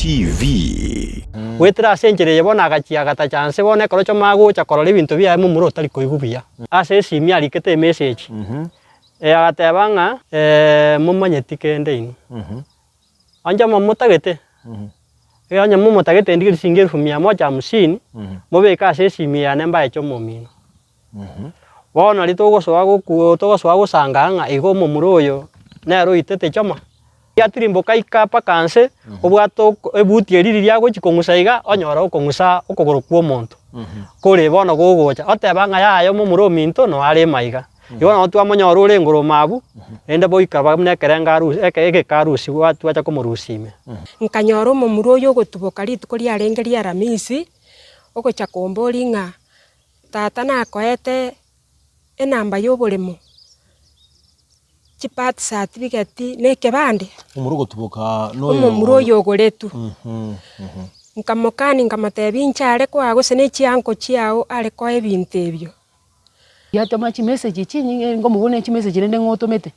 TV. Wetera senjere yabona agachia gata chance bone korocho magucha korora ibintu bya mu muro tari koigubia. Ase simi alikete message. Agatebanga mumanyeti kende ino. Anja mamutagete. Anya mumutagete ndigiri singeru 150 mubeka ase simi ya nemba echo momino. Bona litogoswa gusanganga igo mu muro oyo nero itete choma. Yatirimboka ikapa kanse obwato ebuti eriri lya gochikongusaiga onyora okongusa okogoro kwa omonto kore bona gogocha otebanga yayo mu muro minto no ale maiga yona otu amonyora ore ngoro mabu ende boika bamne kerengaru eke karusi watu acha komurusime nkanyora mu muro oyo gotuboka rituko lya rengeria ramisi ogocha komboringa tata nakoete enamba y'oboremo chipati certificate nekebande umuro gotuboka no umuro yogoretu nkamokani ngamatebi nchare kwa gusene chianko chiao ale ko ebintu ebyo yatoma chi message chinyi ngo mubone chi message nende ngotomete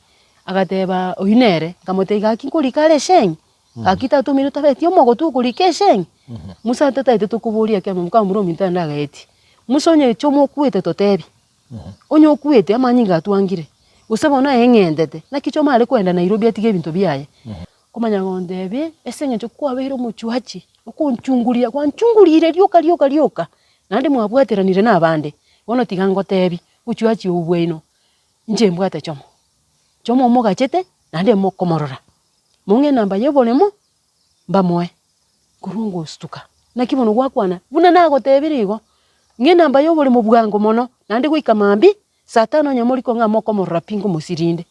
agateba oyinere nkamotega kinkuri kale shenyi akita tumiro tabeti omogo tukuri keshenyi musa tata tukuburia kya mumkamuro mintanda gaeti musonye chomo kuete totebi onyo kuete amanyinga atwangire usabona engendete nakichoma ale kwenda Nairobi atige bintu byaye kumanya ngondebe esenge cyo kwabehero muchuhachi okunchungulia kwanchungulire lyoka nande mwabwateranire nabande bono tigango tebi uchuhachi ubweno nje mbwate chomo mogachete nande mokomorora munge namba yebolemo mbamwe kurungu stuka nakibono gwakwana buna nago tebirigo nge namba yobolemo bwango mono nande gwikamambi satano nyamori ko ngamo ko morapingo musirinde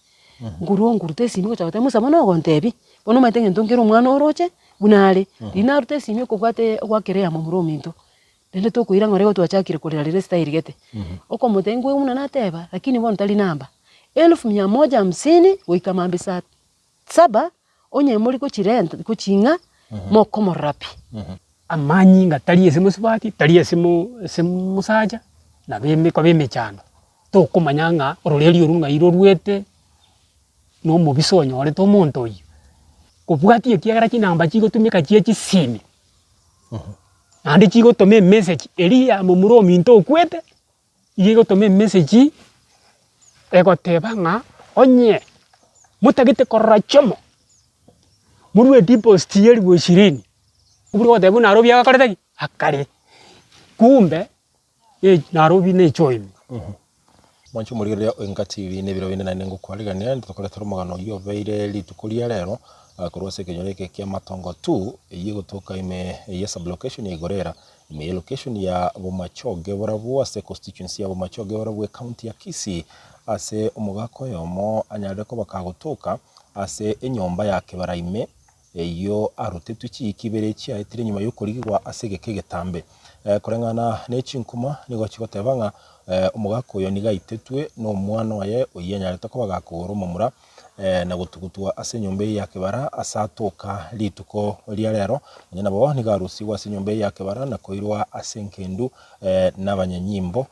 ngurute simi ko chawate musamono gontebi bono matenge ntongero mwana oroche bunale dinarute simi ko kwate gwakerea mu muro minto dende to kuira ngore go twachakire kolera lire style gete oko mutengwe una nateba lakini bono tali namba 1150 goikamambi sa 7 onye muri ko chirenta ko chinga moko morapi amanyi ngatali esimu sibati tali esimu musaja na beme ko beme chano tokumanyanga ororeri orunga irorwete no mubisonyo ore to monto oyo kubwati ekiagara kinamba chigo tumika chiechi simi andi chigo tome message eria mu muro minto okwete yigo tome message egotebanga onye mutagite korra chomo murwe deposit yeri 20 uburo gotebu Nairobi agakorete akare kumbe Nairobi ne choimi mwancho murigeria Enka TV ne biro bine na nengo kwariganira ntukoretera mugano yo beire litukuria rero korose kenyoreke kia matongo tu yigo toka ime ya sublocation ya Igorera ime location ya Bomachoge borabu ase constituency ya Bomachoge borabu county ya Kisii ase umugako yomo anyade ko bakagotoka ase enyomba ya Kebaraime eyo arutetu chikibere chia etire nyuma yo kurigwa ase gekegetambe korengana nechinkuma nigo chigotebanga umugako yo niga itetwe no mwana waye oyanyareta ko bagakoro mumura na gutugutua ase nyombe ya Kebara asatoka lituko lia rero nyina bo nigarusi wa ase nyombe ya Kebara na koirwa ase nkendu n'abanyanyimbo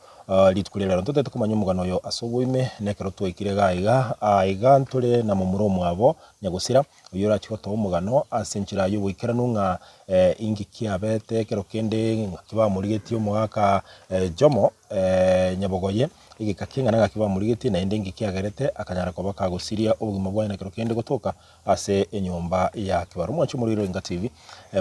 litukulera rero totete kumanya umugano yo asobuime nekero twikire gaiga ntule na mumuro mwabo nyagusira uyora chikoto umugano asenchira yo wikira nunga ingi kiabete kero kende kiba murigetio mwaka jomo nyabogoye igikakinga naga kiba murigeti na ende ingi kiagerete akanyara ko bakagusiria ubugima bwa na kero kende gutoka ase enyomba ya Kebara mwacho muriro Enka TV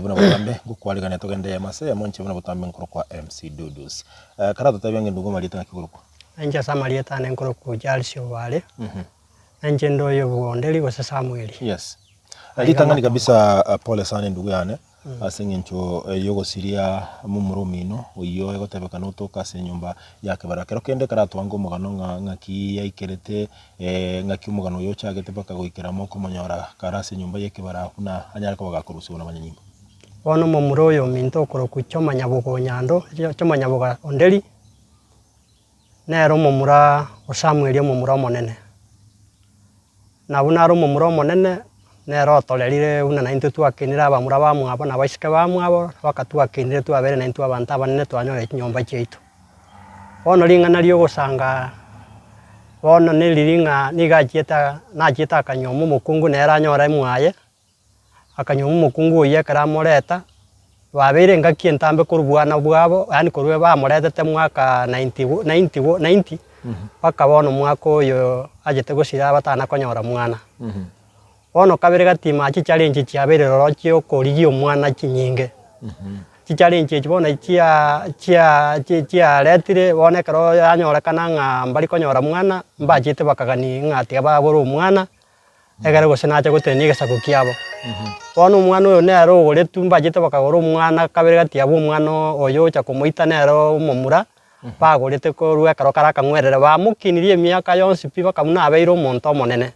buna butambe gukwarigana togende ya mase ya monche buna butambe nkoro kwa MC Dudus karato tabiange ndugo malita nakiguruko anja samalieta ne nkoro ku jalsio wale anje ndo yo bondeli go Samuel yes litangani kabisa pole sana ndugu yane asengencho yogo siria mumuro mino uyo egotebeka no toka ase nyomba ya Kebara kero kende karatwango mugano ngaki yaikerete ngaki mugano yo chagete baka goikera moko monyora karase nyomba ya Kebara kuna anyara ko bagakurusiwa na banyanyimbo ono mumuro yo minto koro kuchoma nyabugo nyando choma nyabuga ondeli nero mumura Samuel mumura monene na bunaro mumura monene nero tolerire una na into twakinira abamura bamwabo na baisike bamwabo bakatwakinire twabere na into abantu abanene twanyore nyomba cheitu ono lingana lyo gusanga ono niliringa nigachieta nachieta kanyomo mukungu nera nyora mwaye akanywa omokungu oyio ekero amoreta babeire engaki entambe korwa bwana bwabo yaani korwa bamoretete mwaka 90 mpaka bono mwaka oyo agete gosira batanakonyora mwana. Bono kabere gatima chichallenge chiabeire roro chio okorigia omwana chinyinge. Chichallenge echi bono chiaretire bono ekero yanyorekana ng'a mbari konyora mwana mbachete bakagani ng'a tiga babora omwana egere gose nache gotenia egesaku kiabo. Bono omwana oyo nere ogoretu mbachete bakagora omwana kabere gatiabwa omwana oyo ocha komoita nere omomura bagorete korwa ekero kare akang'werere bamokinirie emiaka yonsi pi mpaka buna abeire omonto omonene.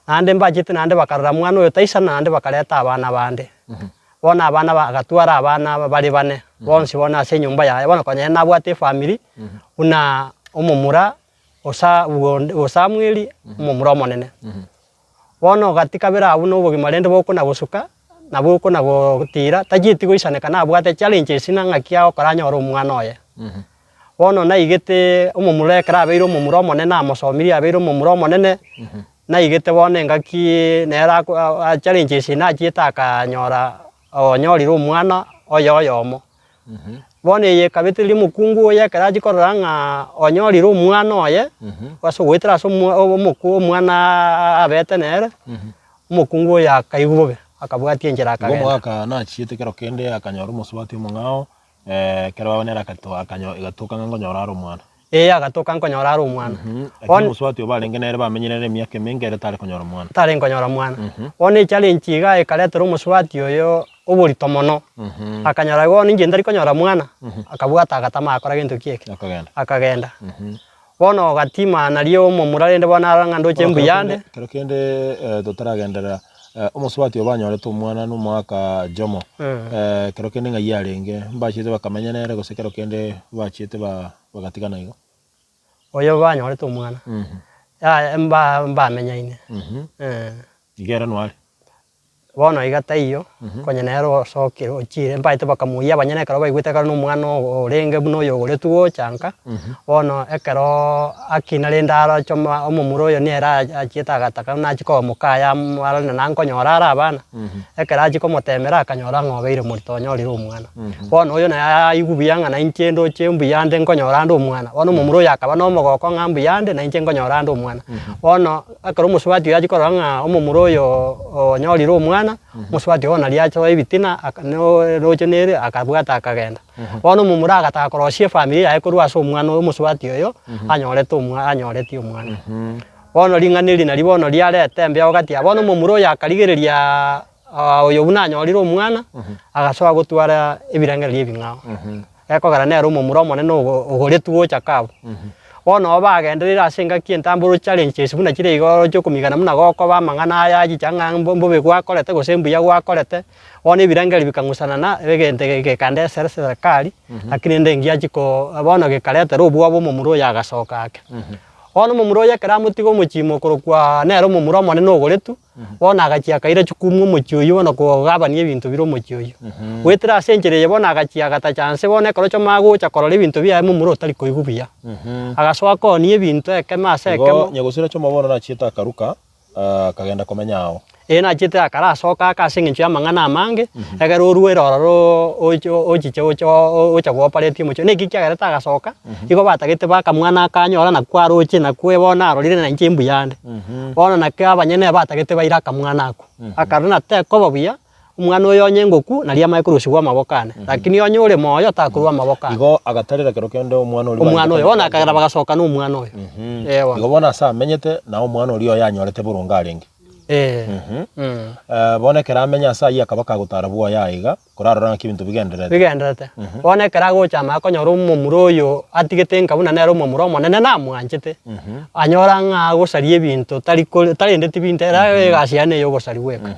Naende mbachete naende bakarora mwana oyo taisana naende bakareta abana bande. Bono abana bagatwara abana bari bane bonsi bono ase enyomba yaye bono konya nabwate efamiri buna omomura Samueli omomura omonene. Bono gati kabere abwo na obogima rende bokona gosuka nabo okona gotira tachieti goisaneka nabwate challenges ng'aki agokora anyore omwana oye. Bono naigete omomura ekero abeire omomura omonene amosomirie abeire omomura omonene naigete bono engaki nere challenges nachiete akanyora onyorire omwana oyo oyomo. Bono eye ekabetirie omokungu oyo ekero achikorora ng'a onyorire omwana oye ase goetera ase omwana abete nere omokungu oyo akaigwa bobe akabwatia enchera akagenda. Omwaka nachiete kero kende akanyora omosubati omong'ao kero babonera egatoka ng'onyora are omwana. Agatoka nkonyora are omwana. Omosubati oyo barenge nere bamenyerere emiaka eminge ere tare konyora omwana. Tare nkonyora omwana. Bono echallenge iga ekaretera omosubati oyo oborito mono. Akanyora bono inche ndari konyora mwana akabwata agatama akora gento kieke. Akagenda. Bono gatima nario omomura rende bono arang'a ndoche mbuyande. Kero kende totaragenderera omosubati oyo banyorete omwana n'omwaka Jomo. Kero kende ng'ai arenge mbachete bakamenya nere gose kero kende bachete bagatigana igo. Oyo banyorete omwana. Mbamenyaine. Igera nware. Bono iga taiyo konya nere osokire ochire mbaete bakamuia abanyene ekero baigwete ekero n'omwana orenge buna oyo ogoretu gochanka bono ekero akina rende arachoma omomura oyo nere achiete agataka nachikoa mokaya arore nankonyora are abana ekero achikomotemera akanyora ng'a obeire morito onyorire omwana. Bono oyo naye aigwa buya ng'a nainche ndoche mbuyande nkonyora nde omwana. Bono omomura oyo akaba na omogoko ng'a mbuyande nainche nkonyora nde omwana. Bono ekero omosubati oyo achikorora ng'a omomura oyo onyorire omwana omusubati oyo naria achoa ebitina roche nere akabwata akagenda. Bono omomura agataka korosia efamiri yaye korwa ase omwana oyo omusubati oyo anyoretie omwana. Bono ring'ana eri nario bono riareta embeo gati yabo. Bono omomura oyo akarigereria oyo buna anyorire omwana agasoa gotwara ebirengererio ebing'ao. Gekogera nere omomura omonene ogoretu gocha kabo. Bono bagendereire ase engaki entamboro challenges buna chire igo chiokomigana buna gokoba amang'ana aya achicha ng'a mbobe gwakorete gose mbuya gwakorete bono ebirengererio bikang'usanana egente gekandesera serikali lakini rende engiya bono gekaretera obwabo omomura oyo agasoka ake. Bono omomura oyo ekero amotiga omochimo korokwa nere omomura omonene ogoretu bono agachia akaira chikumu omochio oyio bono kogabania ebinto bire omochio oyio. Goetera ase enchera eye bono agachia agata chance bono ekero choma gocha korora ebinto biaye omomura otari koigwa buya. Agasoa konia ebinto ekemo ase ekemo. Nyagosira choma bono nachiete akaruka akagenda komenya ao. Nachiete akarasoka ake ase eng'encho ya amang'ana amange egere orwere ororo ochiche ocha goopareti omochio. Naki kiagerete agasoka igo batagete bakamwana akanyora nakwo aroche nakwo bono arorire nainche mbuyande. Bono nakio abanyene batagete baira akamwana ako akarora tekoba buya omwana oyo onye ngoku naria amae korosiwa amaboko ane lakini onye ore moyo takorwa amaboko ane. Igo agatarera kero kende omwana oyo bono akagera bagasoka n'omwana oyo. Igo bono ase amenyete na omwana oria oyo anyorete borongo arenge. Bono ekero amenya ase aywo akaba kagotara bwoya aiga korarora ng'aki ebinto bigenderete. Bono ekero agocha amae konyora omomura oyo atigete nka buna nere omomura omonene namwanchete anyora ng'a agosaria ebinto tarendeti binto era egasi yaye neye ogosari gweka.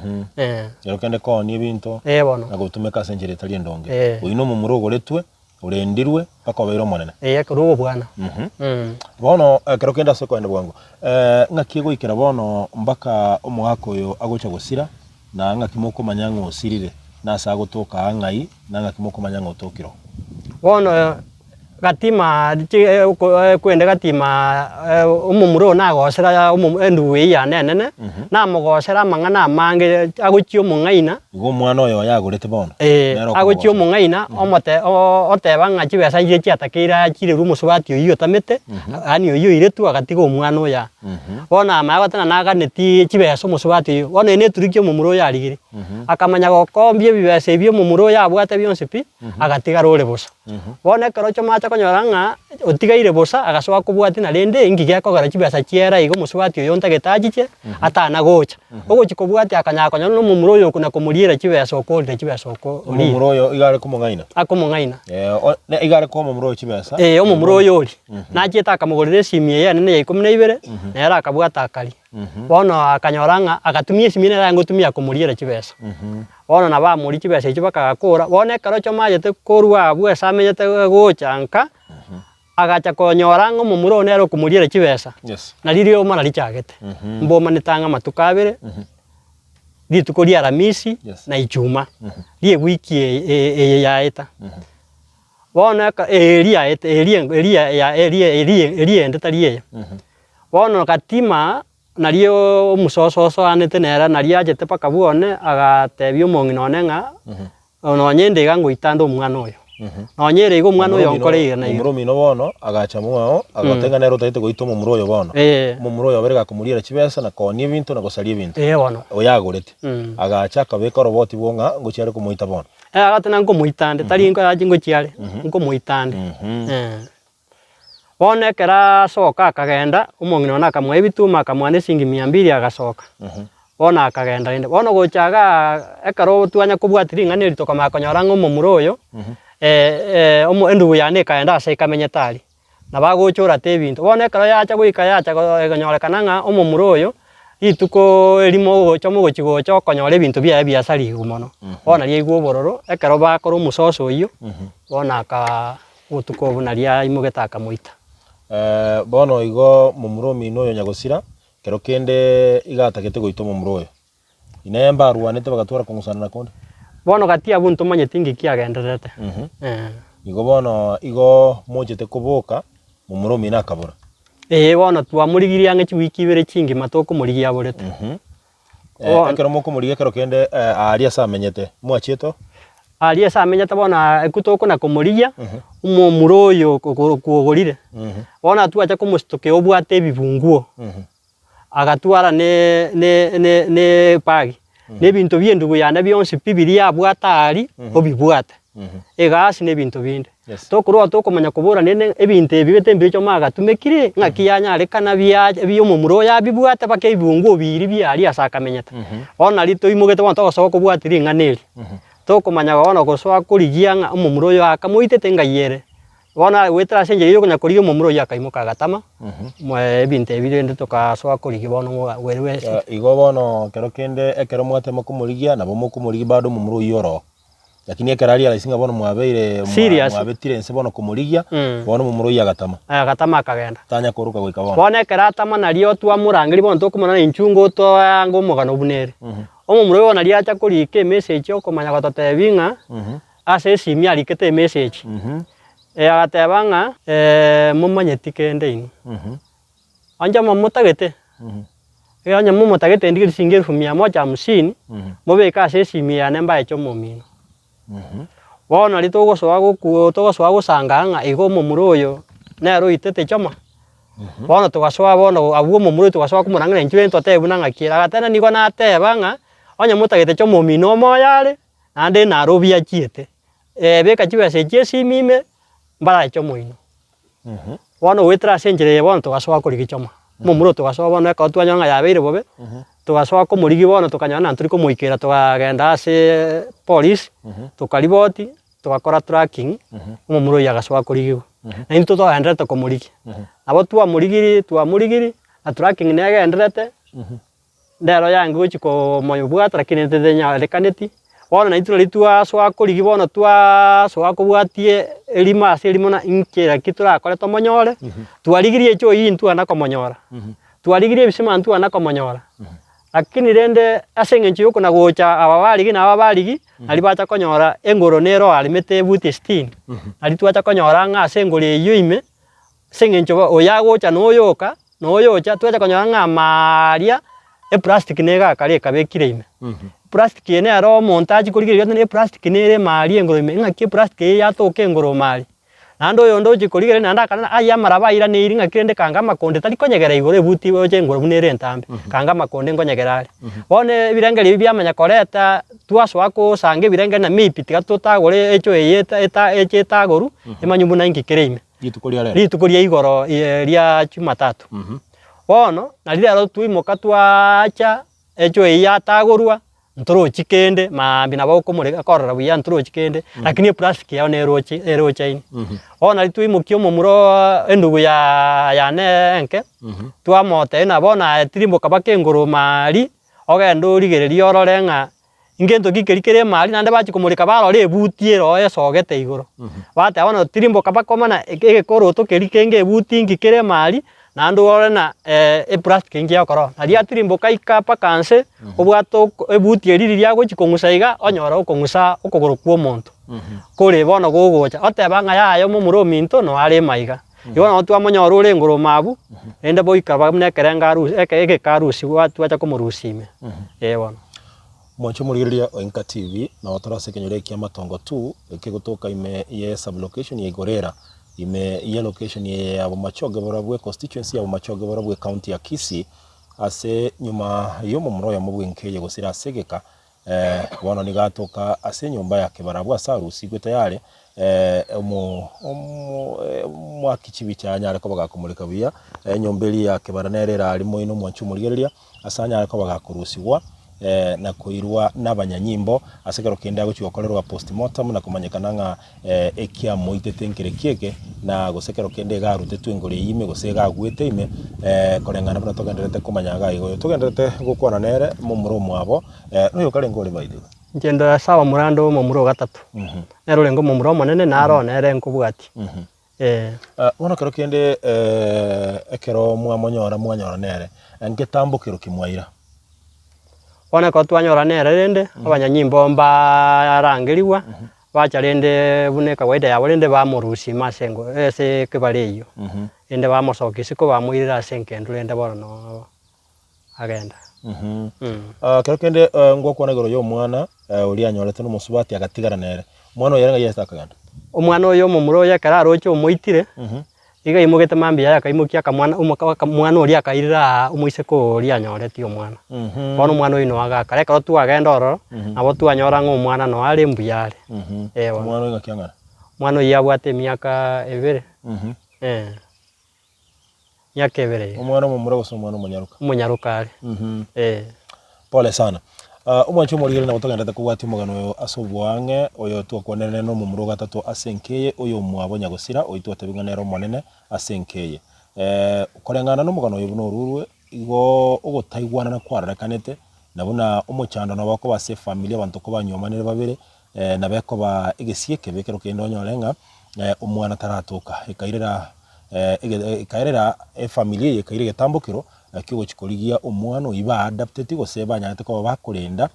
Kero kende konia ebinto na gotumeka ase enchera etari endonge. Oino omomura ogoretwe orendirwe mpaka obeire omonene. Ekero ogobwana. Bono kero kende ase koenda bwango ng'aki egoikera bono mpaka omogaka oyo agocha gosira na ng'aki mokomanya ng'a osirire nase agotoka ang'ai na ng'aki mokomanya ng'a otokire. Bono gatima kwende gatima omomuro nagocera enduwe ya nene na mogocera mang'ana mange agochio omong'aina igo mwana oyo yagorete bono agochio omong'aina omote oteba ng'a chibesa iria chiatakeire chireru omosubati oyio otamete ani oyio ire tu agatiga omwana oya bono amae gotana naganeti chibesa omosubati oyio bono ene eturiki omomuro oyo arigire akamanya gokombia ebibesa ebio omomuro oyo abwate bionsi pi agatigara ore bosa bono ekero chomacha konyora ng'a otigaire bosa agasoka kobwati narende ingi gekogera chibesa chiera igo omosubati oyo ntagete achiche atana gocha ogochi kobwati akanya konyora omomuro oyo okona komoriera chibesa okorire chibesa omomuro oyo igare komong'aina akomong'aina igare ko omomuro oyo chibesa omomuro oyo ori nachieta akamogorera esimi eye nene ya 12 nere akabwata akari bono akanyora ng'a agatumia esimi nere angotumia komoriera chibesa bono nabo amori chibesa echio bakagakora bono ekero chomayete korwa abwo ase amenyete gocha nka agacha konyora ng'a omomuro oyo nere okomoriera chibesa nari rioma nari chiagete mbomanete ang'e amatuko abere rituko ria aramisi na ichuma rie wiki eye yaeta bono eriaete eriende tari eye bono gatima nario omusososo anete nere nari achete mpaka bwone agatebia omong'ina one ng'a nonya ende iga ngoitande omwana oyo nonya ere iga omwana oyo nkoreire na omomuro mino bono agacha mwao agotenga nere otagete goita omomuro oyo bono omomuro oyo abere gakomoriera chibesa na konia ebinto na gosaria ebinto bono oyagorete agacha akabeka oroboti bwong'a ngochiare komoita bono agatena nkomoitande tari nkorachi ngochiare nkomoitande bono ekero asoka akagenda omong'ina one akamoa ebituma akamoa na esindi 200 agasoka bono akagenda rende bono gochaga ekero twanya kobwati ring'ana eri tokamanya konyora ng'a omomuro oyo endugu yane ekaenda ase ikamenyete aria nabo agocha orate ebinto bono ekero yacha goika konyorekana ng'a omomuro oyo rituko erimo ogocha mogochi gocha okonyora ebinto biaye biasa rigu mono bono nari aigwa obororo ekero bakora omososo oyio bono obotuko obo nari aimogete akamoita bono igo omomuro omino oyo nyagosira kero kende iga atagete goita omomuro oyo ine mbarwanete bagatwara kong'usana nakonde bono gati abwo ntomanyeti ngiki agenderete igo bono igo mochete koboka omomuro omino akabora bono twamorigirie ang'e chiwiki ibere chingima tokomorigia aborete ekero mokomorigia ekero kende aria ase amenyete mwachieto aria ase amenyete bono ekwu tokona komorigia omomuro oyo kwogorire bono atwacha komositokea obwate ebibunguo agatwara ne pagi na ebinto bia endugu yane bionsi pi biria abwata ari obibwate egasi na ebinto binde tokorwa tokomanya kobora nene ebinto ebi gete mbire choma agatumekire ng'aki yanyarekana bia omomuro oyo abibwate mpaka ebibunguo biri biaria ase akamenyete bono nari toimogete bono togosoka kobwati ring'ana eri tokomanya bono gosoka korigia ng'a omomuro oyo akamoitete ngai ere bono gwetera ase enchera okonya korigia omomuro oyo akaimoka agatama ebinto ebi rende tokasoka korigia bono werwese igo bono kero kende ekero mwatema komorigia nabo mokomorigia bado omomuro oyo oro lakini ekero aria raisinga bono mwabeire mwabetire ense bono komorigia bono omomuro oyo agatama akagenda tanya koruka goika bono ekero atama nario twamorangeri bono tokomana na inchungo toanga omogano buna omomuro oyo nari acha korika emessage okomanya gototebia ng'a ase esimi arikete emessage agateba ng'a momanyeti kende ino oncha momotagete onye momotagete ndigiri singi 150 mobeke ase esimi yane mbaeche omomino bono nari togosoa gosanga ng'a igo omomuro oyo nere oitete choma bono togasoa bono abwo omomuro oyo togasoa komorang'era inche rende totebia buna ng'aki ere agatena nigo nateba ng'a onye motagete choma omino omoyo are naende nare achiete beka chibesa echi esimi ime mbarache omoino bono gwetera ase enchera eye bono togasoa korigia choma omomuro togasoa bono ekero twanyora ng'a yabeire bobe togasoa komorigia bono tokanyora na ntori komoikera togagenda ase police tokariboti togakora tracking omomuro oyo agasoa korigiwa na intwe twagenderete komorigia nabo twamorigiri na tracking negenderete ndero yange gochi komobwata lakini ntenyarekaneti bono na intwe nari twasoa korigia bono twasoa kobwatie erimo ase erimo na inkera ki torakore tomonyore twarigirie echo iyi ntwana komonyora twarigirie ebisima ntwana komonyora lakini rende aseng'encho yoko na gocha ababarigi na ababarigi nari bacha konyora engoro nero arimete ebuti 60 nari twacha konyora ng'a ase engoro eyio ime seng'encho oyagocha noyoka noyocha twacha konyora ng'a maria plastic nega kare kabekire ime plastic ene aro montage korigereria ne plastic nere mari engoro ime ng'aki plastic yatoka engoro mari nando yondo chikorigere nanda kana aya maraba ira ne iringa kirende kanga makonde tari konyegera igoro ebuti oche engoro bunere ntambe kanga makonde ngonyegerare bone birengeri byamanya koreta twaswa ko sange birenge na mipiti gatotagore echo eyeta echetagoru emanyumbu na ingikere ime ritukoria igoro ria Jumatatu bono na rero tuimoka twacha echo eyatagorwa ntorochi kende mambi nabo komurega korora buya ntorochi kende lakini plastic yao erocha ini ona tuimukio momuro endugu ya ne enke twamote na bona tirimboka bakengoro mari ogendo rigereria orore ng'a ingento gikerikere mari nande bachi kumurika barore ebuti ero esogete igoro bate abona tirimboka bakomana egekoro tokerikenge ebuti ngikere mari nando orena plastic ngia koro aria tirimboka ikapa kanse obwato ebuti eririria gochi kongusaiga onyora okongusa okogoro kwa omonto kore bono gogocha oteba ng'a yayo momuro minto no are maiga yona twamonyora ore engoro mabu ende boika bamnekerenga arusi eke karusi watwacha komurusime bono mwancho murigereria Oinka TV na watarase kenyore kia matongo 2 ekegotoka ime ye sublocation ye Igorera ime ye location ye abo machoge borabwe constituency abo machoge borabwe county ya Kisii ase nyuma yomo muroya mubwenke ye gosira segeka bono nigatoka ase nyumba yake barabwa sarusi gwete yale mwakichibi cyanyare ko bagakumurika biya nyombeli yake baranerera arimo ino mwancho murigereria asanyare ko bagakurusiwa na kuirwa n'abanyanyimbo asekero kende agochigokorerwa postmortem na kumanyekana ng'a ekia moitete nkere kieke na gosekero kende garute twengore ime gosega gwete ime korengana buna togenderete kumanyaga igo togenderete gukwana nere mu muromo abo no yokare ngore baide ngendo sawa murando mu muro gatatu nero lengo mu muromo nene naro nere nkubwati bona kero kende ekero mwanyora nere ngetambukiro kimwaira bona ko twanyora nere rende abanyanyimbo mbarangiriwa bacha rende bune kawaida yabo rende bamurusi masengo ese kebaleyo ende bamosokisi ko bamwirira senkendo rende bono agenda kero kende ngokwana goro yo mwana uri anyorete no musubati agatigara nere mwana yerenga yesa kaganda omwana oyo momuro ya kararo cyo moitire iga imugete mambi ya kaimukia kamwana mwana uri akairira umuise ko uri anyoreti omwana bono mwana oyo no agakare karo tu agenda oro abo tu anyora ngo mwana no ari mbuyare mwana oyo ngakiangana mwana oyo abwate miaka ebere miaka ebere omwana momuro goso mwana munyarukare pole sana umwancho murigere na gutogenda kubwati mugano yo asobwange oyo twakwanene no mumuro gatatu asenkeye oyo mwabo gusira oitwa tabinganero monene asenkeye korengana no mugano yo buno rurwe igo ogotaigwana na kwararekanete nabuna umuchando na bako base familia bantu ko banyomanire babere na beko ba egesieke bekero kendo nyorenga umwana taratoka ikairera familia ikaire getambukiro kigo chikorigia omwana iba adapted goseba nyate ko bakurenda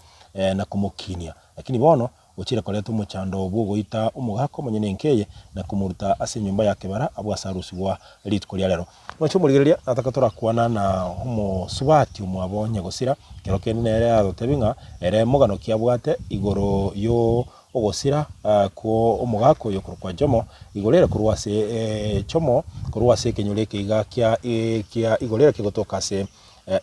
na kumukinia lakini bono uchira koleta umuchando obwo goita umugako monyene nkeye na kumuruta ase nyumba yake bara abwa sarusibwa litkolia lero mwacho murigereria atakatora kuana na humo subati umwabonye gosira kero kenere agotebinga ere mugano kiabwate igoro yo ogosira ko umugako yo kurwa jomo igorera kurwase chomo kurwase kenyuleke igakia igorera kigotoka se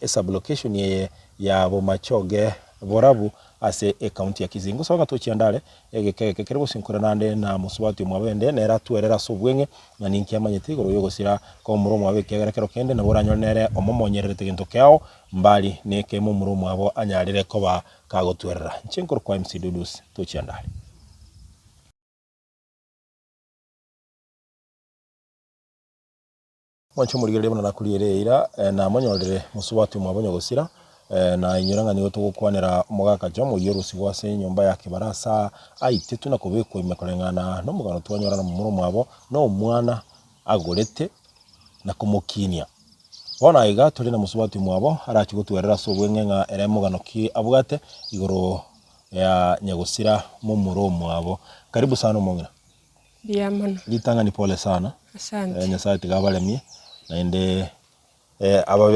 sublocation ya bo machoge borabu ase county ya Kizingo so gatochiandale egekeke kerebo sinkora nande na musubati mwabende nera tuerera subwenge na ninki amanyete igoro yo gosira ko muromo abekegera kero kende na boranyo nere omomonyerere gento kyao mbali neke mu muromo abo anyarire ko ba kagotuerera nchinkoro kwa MC Dudus tochiandale mwancho murigere bana nakulire ira na monyorere musubati mwabonyo gosira na inyuranga niyo tugukwanira mugaka jomo yorusi gwase nyumba yake barasa aitetu na kubeko imekorengana no mugano twanyora na mumuro mwabo no mwana agorete na kumukinia bona iga turi na musubati mwabo arachi gutwerera so bwengenga ere muganoki abugate igoro ya Nyagusira mumuro mwabo. Karibu sana Omong'ina. Biamana. Litanga ni pole sana. Asante. Nyasaye tigabaremie na inde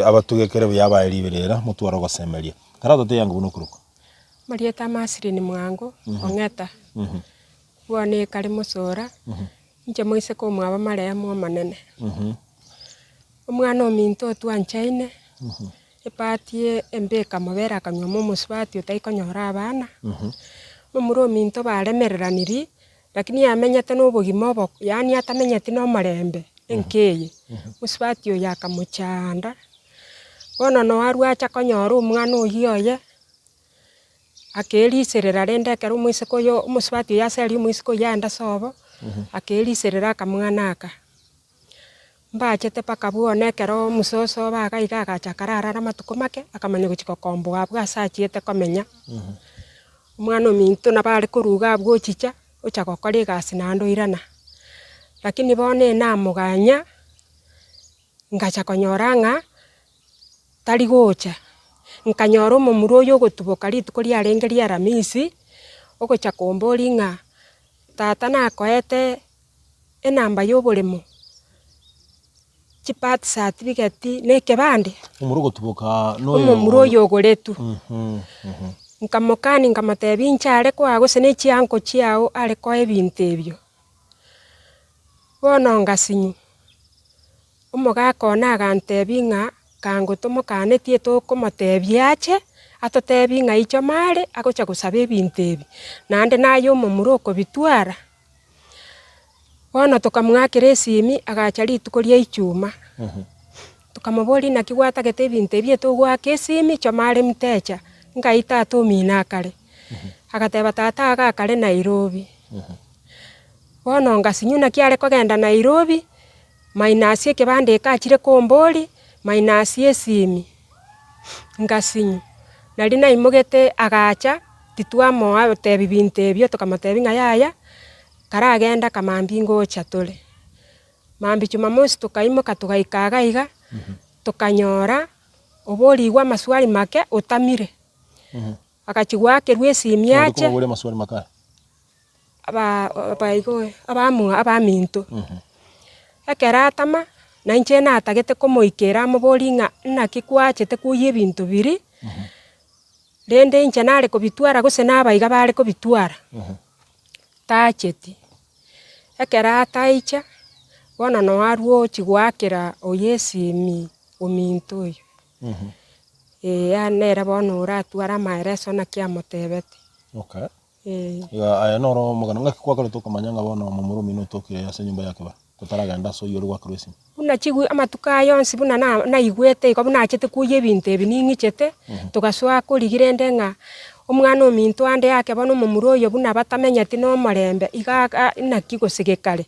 abatugekere byaba libirera mutwaro gosemeria. Tarato te yangu bunukuruko. Marieta Masiri ni mwangu ongeta. Bwane kali musora. Nje moise ko mwaba maremo manene. Omwana ominto twanchaine. Epatie embeka mabera akanywa musubati utaikonyora abana. Mumuro ominto baremereraniri lakini yamenyete n'obogima obo yani atamenyete no marembe enkeye musubati oyo akamuchanda bono no arwacha konyora omwana oyoye akeliserera rendekera omwisiko oyo omusubati oyo aseri omwisiko yanda sobo akeliserera akamwana aka mbachete paka bwone kero omusoso bagaiga agacha kararara amatuko make akamanya gochiko kombo abwa asachiete komenya omwana ominto nabare koruga abwo chicha ocha gokora egasi nando irana lakini bone namuganya ngacha konyora ng'a tari gocha nkanyora omomuro oyo ogotuboka rituko riarenge ria Aramisi ogocha kombori ng'a tata nakoete enamba y'oboremo chibirth certificate na ekebande Omuro gotuboka no omomuro oyo ogoretu nkamokani nkamotebi nchare kwa gose ne chianko chiao are ko ebintu ebio bono ngasinyu omogaka ona agantebi ng'a kango tomokanetie tokomotebi ache atotebi ng'a icho mare agocha gosaba ebintu ebi nande naye omomuro okobitwara bono tokamwakera esimi agacha rituko ria ichuma tukamobori naki gwatagete ebintu ebi etogwaka esimi cho mare mtecha ngaita atomina akare agateba tata agakare Nairobi bono ngasinyu naki are kogenda Nairobi mainasi ekebande ekachire kombori mainasi esimi ngasinyu nari naimogete agacha titwamoa otebi bintu ebio tokamotebi ng'a yaya karagenda kamambi ngocha tore mambi Jumamosi tukaimoka tugaika agaiga tukanyora oborigwa amaswali make otamire akachigwakerwa esimi ache Ndiko maswali makare abaminto ekera atama na inche natagete komoikera amobori ng'a naki kwachete kuiya ebinto biri rende inche nare kobitwara gose nabaiga bare kobitwara tacheti ekera ataicha bono no arwo ochigwakera oyo esimi ominto oyo nere bono oratwara amaereso naki amotebete. Okay. Ya aya noro mogana ngaki kwakore tokamanya ng'a bono omomuro omino otokire ase nyumba yake ba totaragenda so iyo rwakero esimi buna chigwi amatuka yonsi buna naigwete iko buna achete kuiya ebinto ebi ning'ichete tugasoa korigirende ng'a omwana ominto ande yake bono omomuro oyo buna batamenyeti no omorembe iga naki gosigekare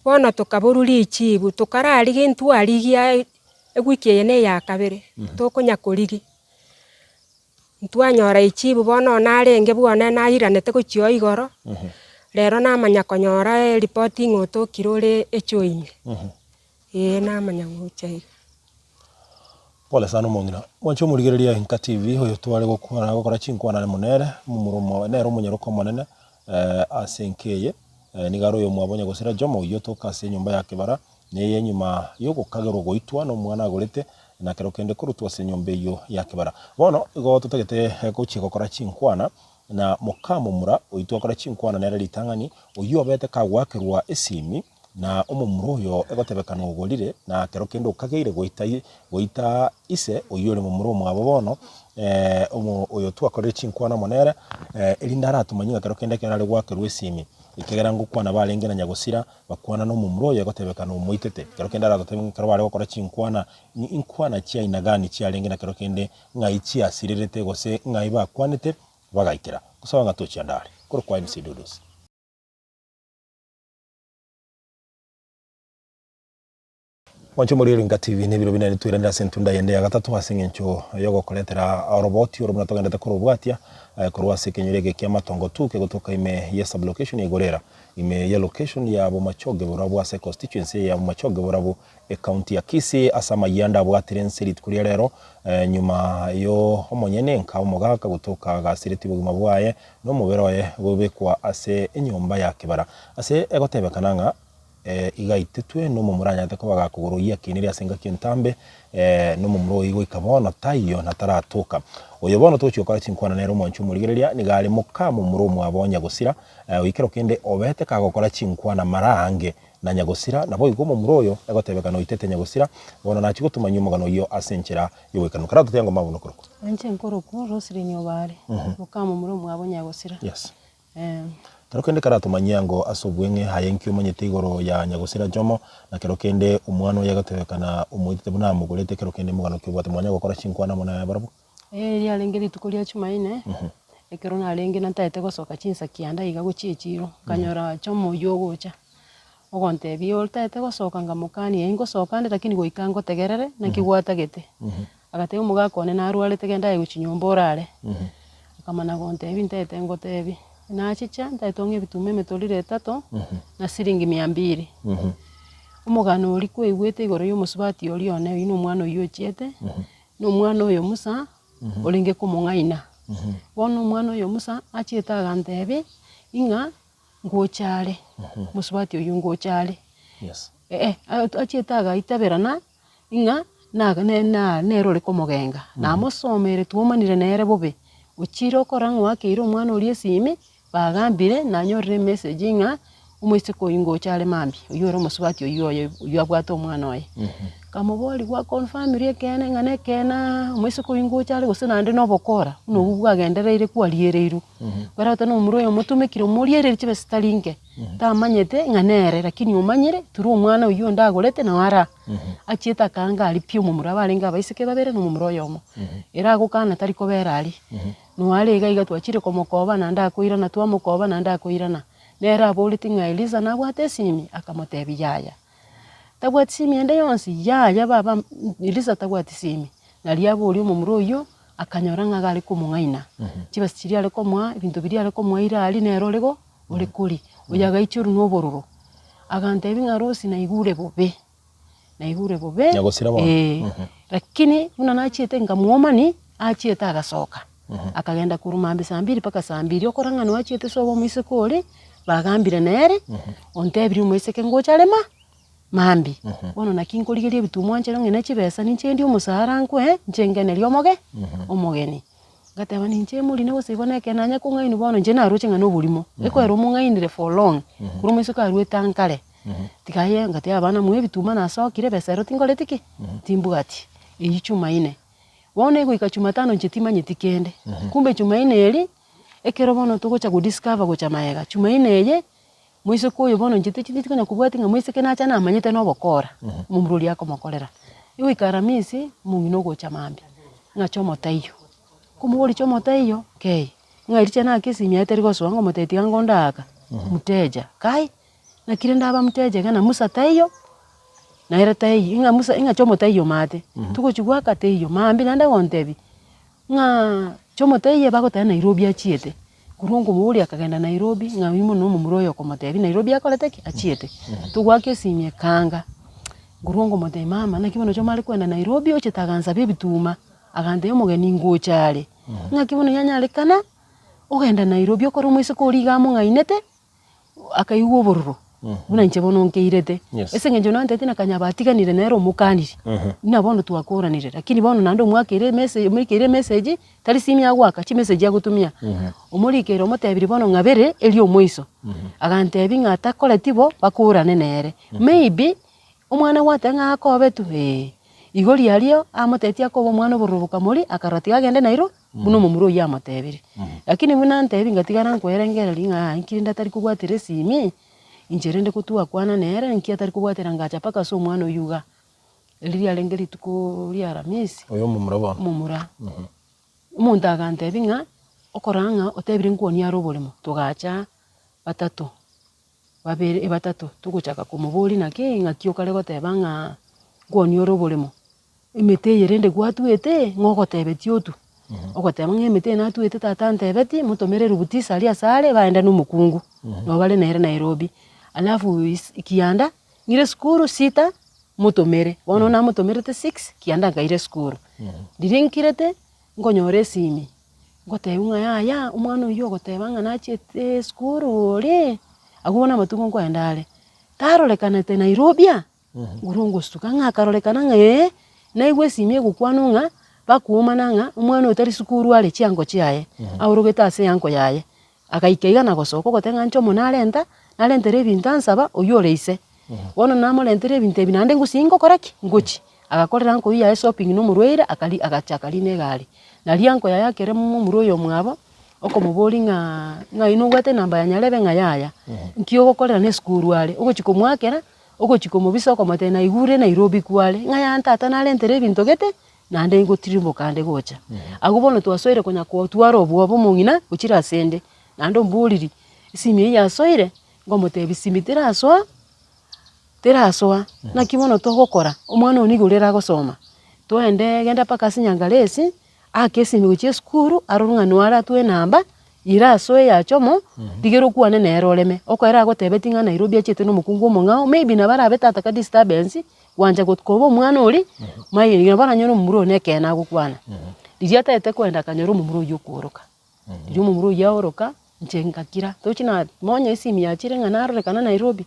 bono tokaborwa richibu tokararigia ntwarigia ewiki eye na eya kabere tokonya korigi ntwanyora ichibu bono narenge bwone nairanete gochia igoro rero namanya konyora ripoti ng'otokire ore echoime namanya gocha iga. Pole sana Omong'ina mwancho murigereria Inka TV oyo tware gokora chinkwana munere mumurumo nero munyeroko monene ase enkeye nigaro yo mwabo Nyagusira Jomo iyo tokase nyumba yake bara neye nyuma yo gokagero goitwa no mwana agorete na kero kende kurutwa se nyumba iyo yake bara bono igo tutagete gochi gokora chinkwana na mukamumura oitwa gokora chinkwana nere litangani oyo bete kagwakerwa esimi na omomuro oyo egotebekana ogorire na kero kende okageire goita ise oyo ore momuro mwabo bono oyo twakorire chinkwana monere erindara tumanyinga kero kende kenare gwakerwa esimi ikegera ngukwana barenge na Nyagusira bakwana no mumuro oyo egotebekana omoitete kero kende aratotebe kero bare gokora chinkwana ni inkwana chia inagani chia renge na kero kende ng'ai chia sirirete gose ng'ai bakwanete bagaikera gusaba ngatochi andare koro kwa MC Dudusi. Mwancho muri Inga TV ne biro binani twirendera sentunda yende ya gatatu asingencho yogo koletera roboti oro munatogenda kurubwatia kurwa sekenyerege kia matongo tu ke gutoka ime ya sublocation igorera ime ya location ya Bomachoge burabu ase constituency ya Bomachoge burabu county ya Kisii asama yanda bwatirense kuri rero nyuma yo homonyene nka umugaka gutoka gasiriti buguma bwaye no mubero ye bubekwa ase enyumba ya kibara ase egotebekananga igaitetwe no mumuranya te ko bagakuguruya kiniri asenga kintambe no mumuro igo ikabona tayo nataratoka oyo bono tuchyo kwa chinkwana nero mwanchu murigereria ni gali mukamu murumu abonya gusira wikero kende obete kagokora chinkwana marange na nyagosira nabo igomo muroyo egotebekano itete nyagosira bono na chiko tumanyuma gano yo asenchera yo wekanuka tutengo mabuno kuroko anje nkoroko rosiri nyobare mukamu murumu abonya gusira yes Tarokende karatu manyango asobwenge hayenki umanyete igoro ya nyagosira jomo na kerokende umwano yagatebekana umwite buna mugolete kerokende mugano kibwate mwanyago gukora chinkwana mona barabu yalengeri tukulia chumaine ekero na lengi na taete gosoka chinsa kianda iga guchichiro kanyora chomo yogocha ogonte bio taete gosoka ngamukani engo sokande lakini goikango tegerere na kigwata gete agate umugako ne narwarete genda iguchinyomborare akamana gonte bintete ngotebi na chicha ndaitonge bitume metolire 3 na siringi 200 umugano uri kwigwete igoro y'umusubati ori one ino mwana uyo chiete no mwana uyo musa olinge kumungaina wono mwana uyo musa achieta gantebe inga ngochale musubati uyo ngochale yes achieta ga itaberana inga na nerore komogenga na musomere tuomanire nere bobe uchiro korangwa keiro mwana uri esimi bagambire nanyorire message inga umwese ko ingo chale mambi uyoro musubati uyo abwato omwana oye kamoboli gwa confirm rie kene ngane kena umwese ko ingo chale gusena ndi no bokora no bwagendereire kwaliereiru barata no muro yo mutumikiro muriere chibe stalinke tamanyete nganere lakini umanyire turu omwana uyo ndagorete na wara achieta kanga ali pio mumura barenga baiseke babere no mumuro yomo era gukana tariko berali no ale gaiga twachire komokoba na ndakoira na twamukoba na ndakoirana nera boliti ngailiza na bwate simi akamotebi yaya tabwati simi ende yonsi yaya baba iliza tabwati simi nalia boli mumuro yo akanyoranga gali kumungaina chiba sichiri ale komwa ibintu biri ale komwa ira ali nero lego ole kuli oyaga ichuru no bororo agantebi ngarosi na igure bobe nyagosira bo lakini una nachiete ngamuomani achieta agasoka akagenda kurumambe saa 2 paka saa 2 okoranga no achiete sobo mwise kole bagambire nere ontebiri mwise ke ngochalema mambi wono nakinkoligerie bitumwanchero ngene chibesa ninchendi omusara nkwe nchengene omogeni gateba ninche muri ne gose iboneke nanya kungaini bono nje naruche ngano bulimo ekwero mungainire for long kurumwise ka rwetankale tikaye ngate abana mwe bituma nasokire besero tingoletiki timbugati ichumaine wone goika chumatano nchetima nyetikende kumbe chumaine eri ekero bono tugocha ku discover gocha maega chumaine ye mwise ko yobono njete chiti konya kubwati nga mwise kenacha na amanyete no bokora mumruli yako mokolera iwe karamisi mungino gocha mambi ngachomo tayo kumuri chomo tayo okay ngairicha na kesi myete rigo swango moteti yango ndaka muteja kai na kirenda aba muteja kana musa tayo na era tayo inga musa inga chomo tayo mate tugochugwa kateyo mambi nanda wontebi nga chomo tayo bako ta Nairobi achiete kurungu muri akagenda Nairobi nga wimo no mumuroyo komotebi Nairobi akoleteki achiete tugwake simye kanga kurungu mote mama na kibono chomali kwenda Nairobi ochetaganza bibituma agande omogeni ngochale nga kibono yanyarekana ogenda Nairobi okoro mwise ko rigamo ngainete akayugo bororo buna nchebono nkeirete ese ngenjo nante tina kanyabatiganire nero mukaniri nina bono twakoranire lakini bono nando mwakire message murikire message tali simi yagwaka chi message yagutumia omurikire omotebiri bono ngabere eli omwiso agantebi ngata koletibo bakurane nere maybe omwana watanga akobetu igori alio amoteti akobo mwana borubuka muri akarati agende nairo buno mumuro ya motebiri lakini buna ntebi ngatigana nkwerengera linga nkirinda tari kubwatire simi injerende kutua kwana nere nkia tari kubwatira ngacha paka so mwana uyuga liria lengeri tuko lia ramisi oyo mumura umuntu agante binga okoranga otebiri nkuoni arobolemo tugacha batatu tuguchaka kumubuli naki ngakio kale gotebanga ngoni oroboremo emete yerende gwatuete ng'ogotebeti otu ogoteba ng'emete natuete tata ntebeti motomere rubuti sari asare baenda n'omokungu no bare nere Nairobi alafu kianda ngire skuru sita motomere bono na motomerete 6 kianda ngaire skuru ndirinkirete ngonyore simi ngotebu ng'a yaya omwana oyo ogoteba ng'a nachiete skuru ore agubona matungo nkoendare tarorekanete Nairobi ngurungustuka ng'a karorekana ng'a naigwe simi egokwana ng'a bakuumana ng'a omwana otari skuru are chiango chiaye aurugete ase yanko yaye agaika na gosoka gotenga nchomo narentera ebinto ansaba oyo ore ise bono namorentera ebinto ebi nande ngusingo koraki ngochi agakorera nko yaye shopping n'omorwaire agachaka rine egari nari anko yaye akere omorwa oyo mwabo okomobori ng'a ino ogwate namba ya Nyarebe ng'a yaya nkio ogokorera na skuru are ogochika omwakera ogochika omobisa okomotera naigure Nairobi kware ng'a ya tata narentera ebinto gete nande ngotirimboka ande gocha ago bono twasoire konya twara obwobo mong'ina ochira asende nande omburiri esimi eye yasoire ngomotebi simi terasoa naki bono togokora omwana oni igorera agosoma twende genda paka ase Nyangaresi ake esimi gochia skuru arore ng'a nware atwe namba irasoe yachomo rigere okwane nere oreme okoera agotebeti ng'a Nairobi achiete n'omokungu omong'ao maybe nabare abe tataka disturbance gwanja gokoba omwana ori maye baranyora omomura one ekena agokwana riria ataete kwenda akanyora omomura oyo okworoka riria omomura oyo aoroka inche ngakira tochina monya esimi yachire ng'a narorekana Nairobi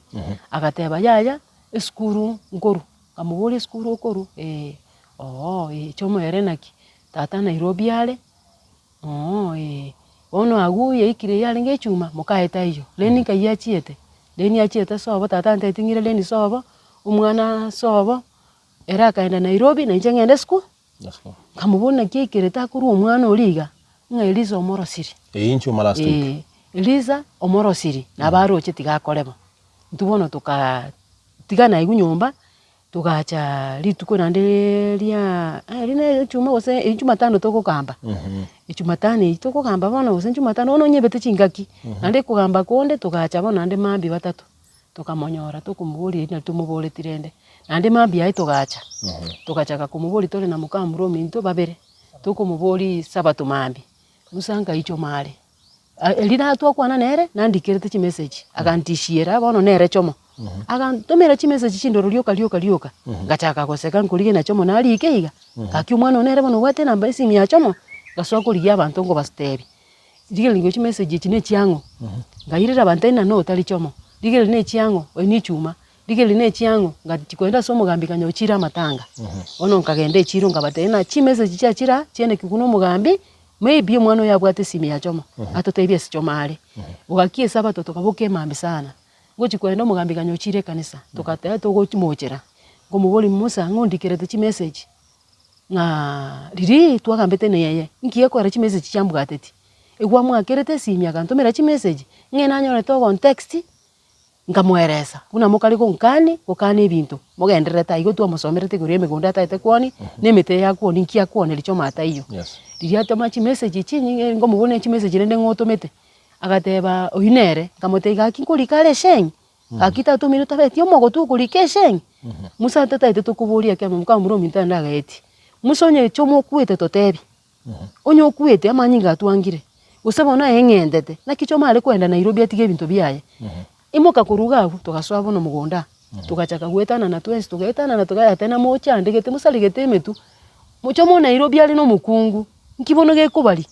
agateba yaya eskuru nkoru kamobori eskuru okoru chomo ere naki tata Nairobi are bono agu yaikire yarenge echuma mokaeta iyo leni kayachiete leni achiete sobo tata ntetingire leni sobo omwana sobo era akaenda Nairobi na inche ng'ende kamobona kiekere takuru omwana origa ng'a Eliza omorosiri inchuma last week Eliza omorosiri nabaroche tigakorebo ntubono tiga naigu nyomba tugacha rituko nande ria rine chuma gose Jumatano togokamba Jumatano togokamba bono gose Jumatano ono nyebete chingaki nande kugamba konde tugacha bono nande mambi batatu tukamonyora tukumuburi na tumubore tirende nande mambi aye tugacha tugachaka kumuburi tole na mukamuro minto babere tukumuburi sabato mambi musanga icho mare elina twakwana nere nandikirete chi message agantishira bono nere chomo agantomera chi message chindoro lioka gachaka goseka nkurige na chomo nari ikeiga kaki umwana onere bono gwate namba esimi ya chomo gaswa kurigia abantu ngo bastebi digere ngo chi message chine chiango ngairira abantu na no tali chomo digere ne chiango oni chuma digere ne chiango ngatikwenda somo gambika nyochira matanga ono nkagende chiro ngabatena chi message chachira chiene kikuno mugambi maybe omwana oyo abwate esimi ya chomo atotebia sichomare ugakie sabato tukaboke mambi sana gochi kwenda omogambi ganyochire kanisa tukataya togochimochera ngomobori musa ng'ondikirete chi message ng'a riri twagambete na yeye nkiye kwara chi message chiambwateti egwa mwakerete esimi agantomera chi message ng'e nanyorete ogontext nkamweresa buna mokari gokani ebinto mogenderere taigo twamosomerete gori emegunda ataete kwoni nemete yakwoni nkia kwoni richomo ataiyo riria atoma chi message chinyi ngomobona chi message rende ng'otomete agateba oinere nkamoteiga aki nkorika leshenyi akita atumire tabeti omogo tukurika eshenyi musa tataete tukuburia kiama mukamuro minta ndagaeti musa onye chomo okuete totebi onye okuete amanyinga atwangire gusaba ona eng'endete naki chomo are kwenda Nairobi atige ebinto biaye imoka kuruga agu tugaswa bono mugunda tugachaka gwetana na twensi tugaetana na tugayatena mocha ndegete musaligete emetu muchomo Nairobi ari no mukungu nkibono gekubari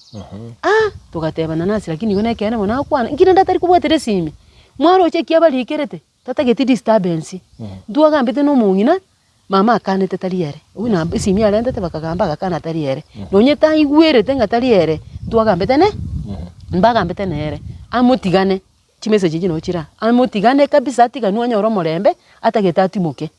tugatebana nasi lakini gone kene mona kwana nkine ndatari kubwetera simi mwaro che kiabali kerete tata geti disturbance duagambete no mungina mama akanete tariere wina simi arende te bakagamba akana tariere nonye ta igwerete ngatariere duagambete ne mbagambete nere amutigane chimessage jino chira amutigane kabisa tiganu anyoro morembe atageta atimuke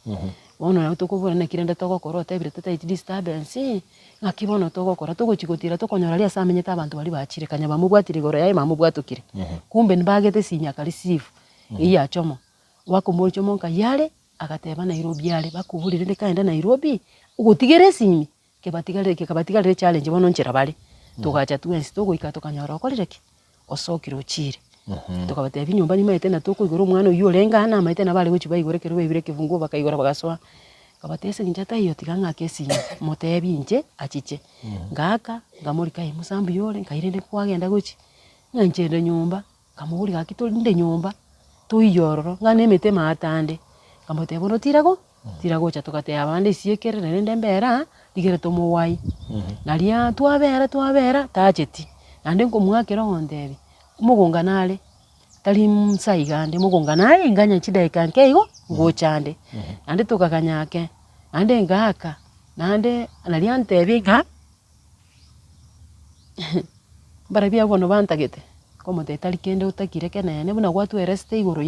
bono na tukubona na kirenda togokora tebire tata disturbance ngakibono togokora togochigotira tokonyoraria samenyeta abantu bali bachire kanya bamubwatire goro yaye mamubwatukire kumbe nibagete sinya kali sifu iya chomo wako muri chomo kayale agateba Nairobi yale bakubulire ne kaenda Nairobi ugotigere simi kebatigale challenge bono nchira bali tugacha twensi togoika tokanyora okorereki osokire ochire tukabatebi nyumba ni maite na toko igoro mwana uyo lenga na maite na bali gochi bayigore kerwe ibire kivungu bakaigora bagaswa kabatese nginchata iyo tiganga kesi motebi inche achiche ngaka ngamurika imusambu yore nkairende kwagenda guchi nganchende nyumba kamuri gakitorinde nyumba tuiyororo ngane mete matande kamote bono tirago cha tukate abande siekere nende mbera digere tomuwai nalia twabera tacheti nande nkomwakera ondebi mugonganale tali msaigande mugonganale nganya chida ikankeigo ngochande nande tukakanyake nande ngaka nande nalia ntebi nga barabia bono bantagete como te tali kende utakire kenene buna gwatu ereste igoro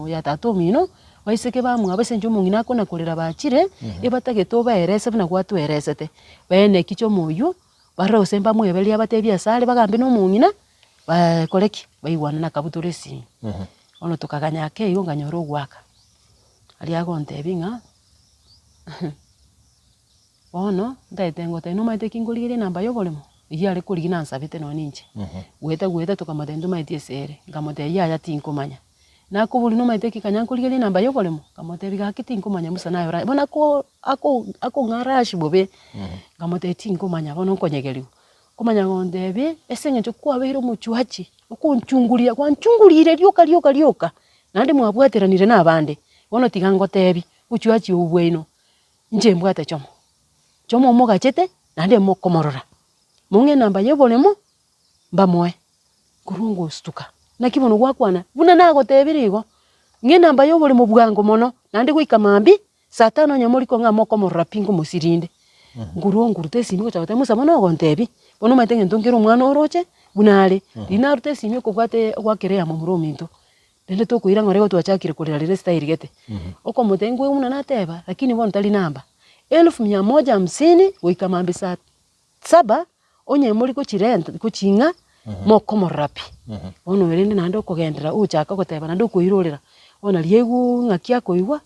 ya tatu mino baiseke bamwe abasenje omong'ina akona korera bachire ebatagete obaerese buna gwatu eresete bene kicho moyo barose mbamweberia batebia sare bagambe n'omong'ina bakoreki baigwana na kabutura esimi ono tukaganya keigo nganyora ogwaka ali agontebi ng'a bono ndaete ngote nomaete kingorigeria namba yoboremo iyare kurigina nsabite no ninche gweta tukamate ndumaite esere ngamote yaya tinkumanya nakubuli nomaite kikanya kurigeria namba yoboremo ngamote bigaki tinkumanya musa nayo ra bona ko ako ngarashi bobe ngamote tinkumanya bono nkonyegeriu kumanya gondebe esenge cyo kwabehiro muchuachi ukunchunguria kwanchungurire ryoka nande mwabwateranire nabande bono tigangotebi uchuachi ubweno nje mbwate chomo mogachete nande mokomorora munge namba yoboremo mbamwe kurungu stuka nakibono gwakwana buna nagotebirigo nge namba yoboremo bwango mono nande gwika mambi saa 5 nyamori ko ngamo komorora pingo musirinde ngurungu rutesimi gochagate musa mono gontebi bono matenge ntongero mwana oroche bunale dina rutesimi ko gwate gwakerea mu murominto ndende to kuira ngore twachakire kurira rire style gete oko mutengwe una nateba lakini bono tali namba 1150 gwika mambi saa 7 onye muri kuchirenta kuchinga mokomorora pi ono werende nande okugendera uchaka goteba nande okuirorera ona liegu ngakia koigwa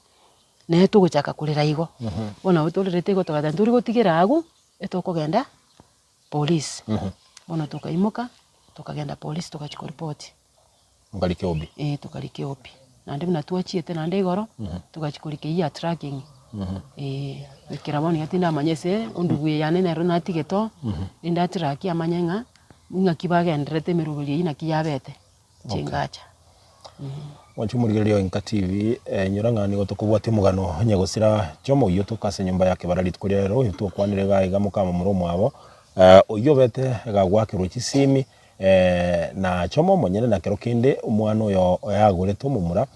ne tuguchaka kurira igo ona utorerete gotogata nturi gotigera agu etokogenda police ona tukaimoka tukagenda police tukachiko report ngalike obi tukalike obi nande mna tuachiete nande igoro tukachikolike ya tracking kiraboni yatinda amanyese onduguye yane nero natigeto indatiraki amanyenga ngakibagenderete merubiri ina kiyabete chingacha wanchumurigerio Inka TV nyorang'ani gotokubwate mugano nyegosira chomo iyo tukase nyumba yake bararit kuri rero tukwanire gaiga mukama muromo abo uyo bete gagwakirwo kisimi na chomo monyene na kero kinde umwana uyo yagureto mumura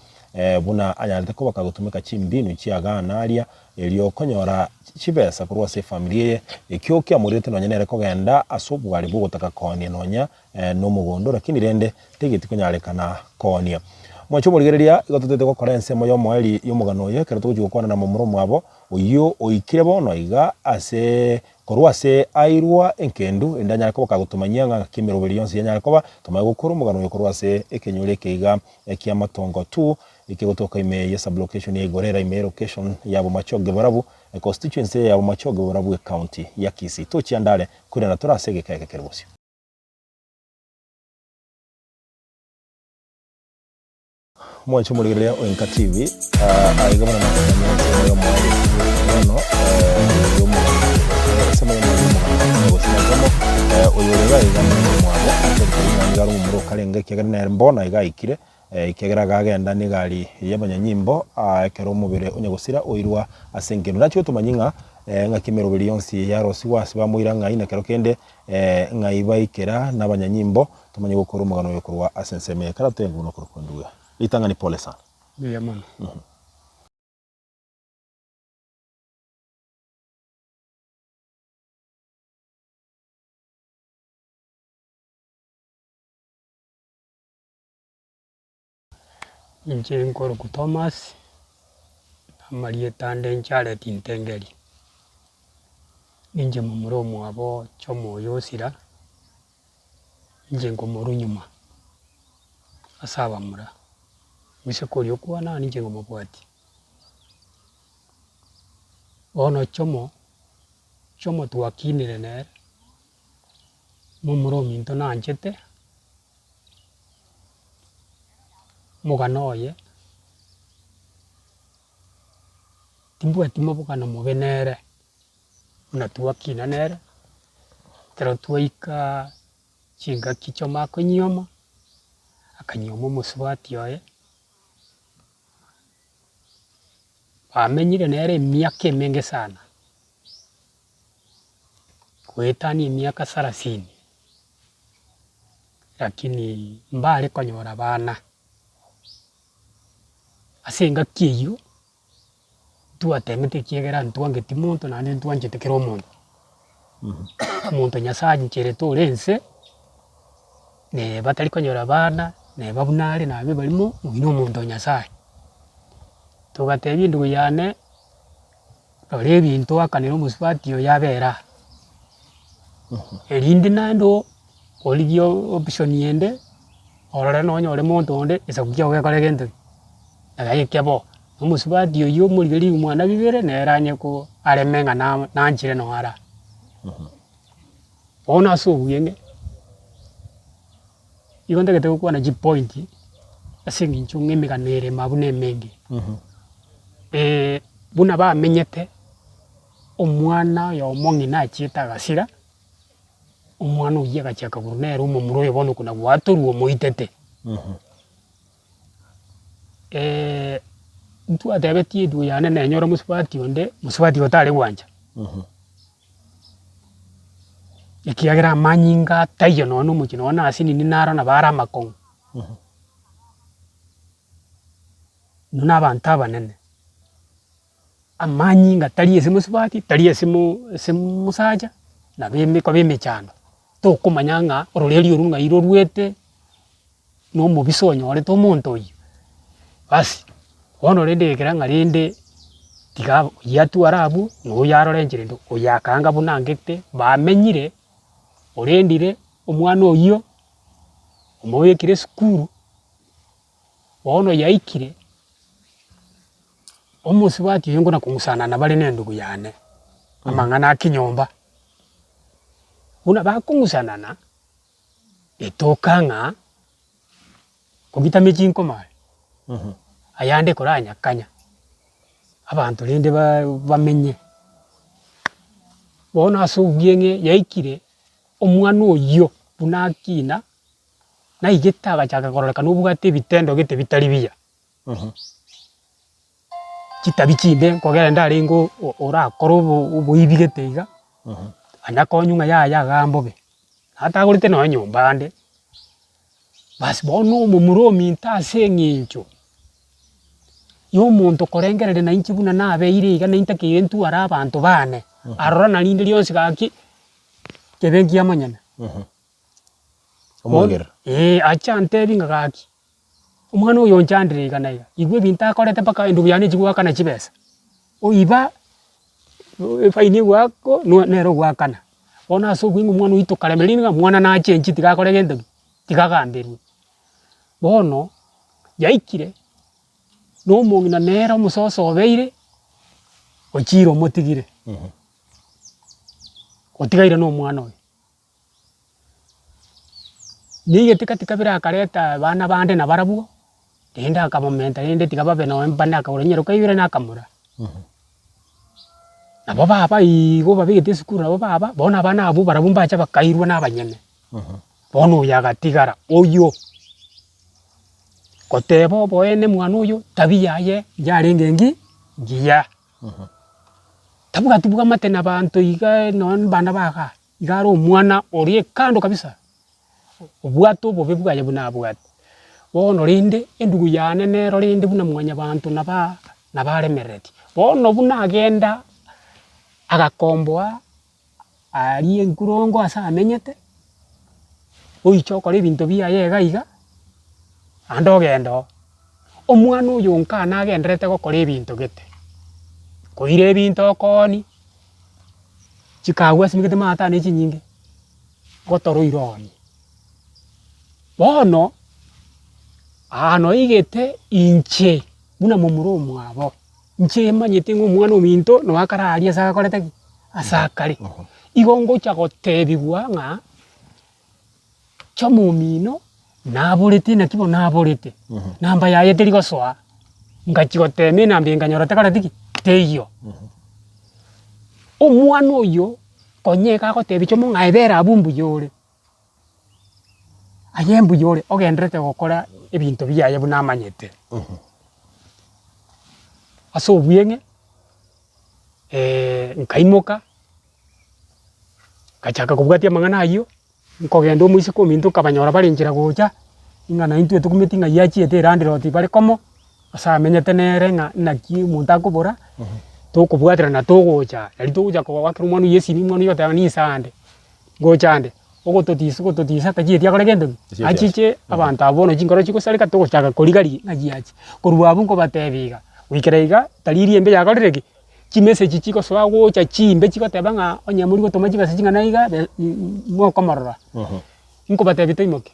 buna anyarete ko bakagutumika chimbinu chiaganaria elio konyora chibesa kurwa se familie ekyo kya murete nonye nere kogenda asubwari bugotaka konia nonya no mugondo lakini rende tegeti konyarekana konia mwacho murigereria igototete gukora ensemo yo mweli yo mugano ye kero tugukwana na mumuro mwabo uyo oikire bono iga ase korwa se airwa enkendu endanya ko bakagutumanyia nga kimeroberi yonse yanya ko tumaye gukuru mugano yo korwa se ekenyure keiga ekia matongo 2 ikigotoka ime yesa location ya Igorera ime location ya Bomachoge Borabu constituency ya Bomachoge Borabu county ya Kisii tuchiandale kuri na turasege kaya kekerbusi mwacho murigereria Inka TV aigabana na kanya yo mwali no sema yo mwali oyorega igana mwabo atorika ngaro mumuro kalenge kegana mbona igaikire ikegera gagenda ni gari y'abanyanyimbo ekero mubire unyagusira oirwa asengeno nacho tumanyinga ngakimeroberi yonsi ya rosi wasi bamuira ngaina kero kende ngaibaikera n'abanyanyimbo tumanye gukora umugano yo kurwa asenseme karatengu no kurukunduga itanga ni pole sana ya mama Nje nkoro ku Thomas amarie tande nchare tintengeri ninje mumuromo abo chomo yosira nje ngomuru nyuma asaba mura wisekori okwana ninje ngomobwati ono chomo twakinire nere mumuromi into nanchete mugano oye timbwati mabokano mobenere muna twakinanere kero twaika chingaki choma konyioma akanyioma omosubati oye bamenyire nere emiaka emenge sana goetania emiaka 30 lakini mbare konyora bana ase engaki eywo twatemete kiegera ntwangeti monto naende ntwanchete kera omonto omonto nyasaye ancherete ore ense batari konyora bana neba buna are nabe barimo oyino omonto nyasaye togatebia endugu yane rora ebinto akanera omosubati oyo abera erinde naende origia option ende orore nonyore monto onde esaku kiago gekore gento nagaye kiabo omosubati oyo omorigeri omwana bibere neranye ko areme ng'a nanchire noara bono ase obweng'e igo ntagete gokwana chipoint ase eng'encho ng'a emegano erema buna emenge buna bamenyete omwana oyo omong'ina achiete agasira omwana oywo agachaka korwa nere omomura oyo bono okona gwatorwa omoitete ntwatebetie endugu yane nenyora omosubati onde mosubati otare gwancha ekiagera amanyinga taiyo nonya omochie nonya ase nini narora bare amakong'u buna abanto abanene amanyinga tari ase mosubati tari ase mosacha nabo koba emechando tokomanya ng'a ororeri oru ng'ai rorwete na omobisa onyorete omonto oywo basi bono rende ekera ng'a rende tiga oywo atwara abwo na oyo arorenche rende oyo akaanga buna angete bamenyire orendire omwana oywo omoegekire esukuru bono yaikire omosubati oyo nkona kong'usanana bare na endugu yane amang'ana ake nyomba buna bakong'usanana etoka ng'a kogitame chinkoma ayande koranyakanya abanto rende bamenye bono ase obweng'e yaikire omwana oywo buna akina naigete agachaka kororekana obwate ebitendo gete bitari biya chitabi chimbe nkogera ndarenge orakora oboibi gete iga anyakonywa ng'a yaya agambobe atagorete nonya nyomba ande basi bono omomura ominto ase eng'encho ya omonto korengereri na inche buna nabeire iga naintakeire ntware abanto bane arora narinde rionsi gaki kebe nkiamanyana omogera acha ntebi ng'a gaki omwana oyo nchandire iga na iga igwa ebinto akorete mpaka endugu yane chigwakana chibesa oiba efaini egwako nero gwakana bono ase obweng'e omwana oywo tokaremereri ng'a mwana nachenchi tigakore gento ki tigagamberwa bono yaikire na omong'ina nere omososo obeire ochire omotigire otigaire na omwana oyo naigete katika birakareta bana bande nabarabwo rende akamomenta rende tiga babe noe mbane akagora nyeroka ibere nakamura nabo baba igo babegete esukuru nabo baba bono abana abwo barabwo mbacha bakairwa na abanyene bono oyo agatigara oyo koteba oboene mwana oyo tabi yaye yarenge ngiya tabugati bwamate na banto iga nonya bana baga igare omwana ori ekando kabisa obwate obobe bwaye buna abwate bono rende endugu yane nero rende buna mwanya banto nabaremereti bono buna agenda agakomboa arie nkurongo ase amenyete oicha okora ebinto biaye iga iga ande ogenda omwana oyo nka nagenderete gokora ebinto gete koira ebinto okoni chikagwa asimigete maatano echinyinge gotoroire oni bono ano igete inche buna momura omwabo inche emanyete ng'a omwana ominto noakara aria ase agakorete ki ase akare igo ngocha gotebigwa ng'a choma omino naborete naki bono naborete namba yaye teri gosoa ngachi gotema enamba enganyora takoreti ki teyo omwana oyo konyeka agotebi chomo ng'aibera abumbu yore ayembu yore ogenderete gokora ebinto biaye buna amanyete ase obweng'e nkaimoka ngachaka kobwatia amang'ana aywo nkogenda omoisiko ominto nkabanyora bari enchera gocha ing'ana intwe tukumeti ng'a yachiete eranderoti bare komo ase amenyete nere ng'a naki omonto akobora tokobwaterana togocha nari togocha kogwakera omwana oyo esimi omwana oyo oteba nisande ngocha nde ogototisa tachieti akore gento ki achiche abanto abo bono chinkoro chigosareka togochaka korigari ng'aki achi korwa abwo nkobatebi iga goikera iga tari eriembe yakorire ki chimessage chigosoa gocha chimbe chigoteba ng'a onye muri gotoma chibesa ching'ana iga mokomorora nkobatebi toimoke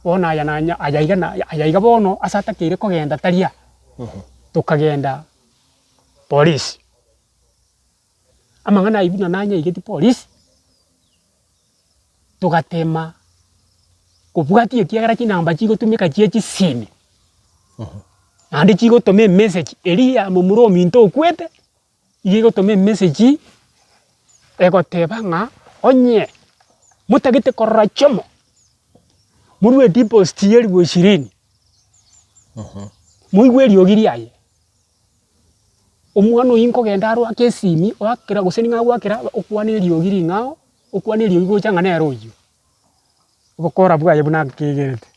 bono aya nanya aya iga bono ase atakeire kogenda taria tokagenda polisi amang'ana ayi buna nanyaigeti polisi togatema kobwatia ekiagera chinamba chigotumika chia chisimi naende chigotoma emessage eri ya momura ominto okwete iga egotoma emessage egoteba ng'a onye motagete korora chomo murue deposit ya 20,000 moigwe eriogi riaye omwana oyo nkogenda arwake esimi oakera gose ning'a gwakera okwana eriogi ring'ao okwana eriogi gocha ng'a nere oywo obokora bwaye buna kegerete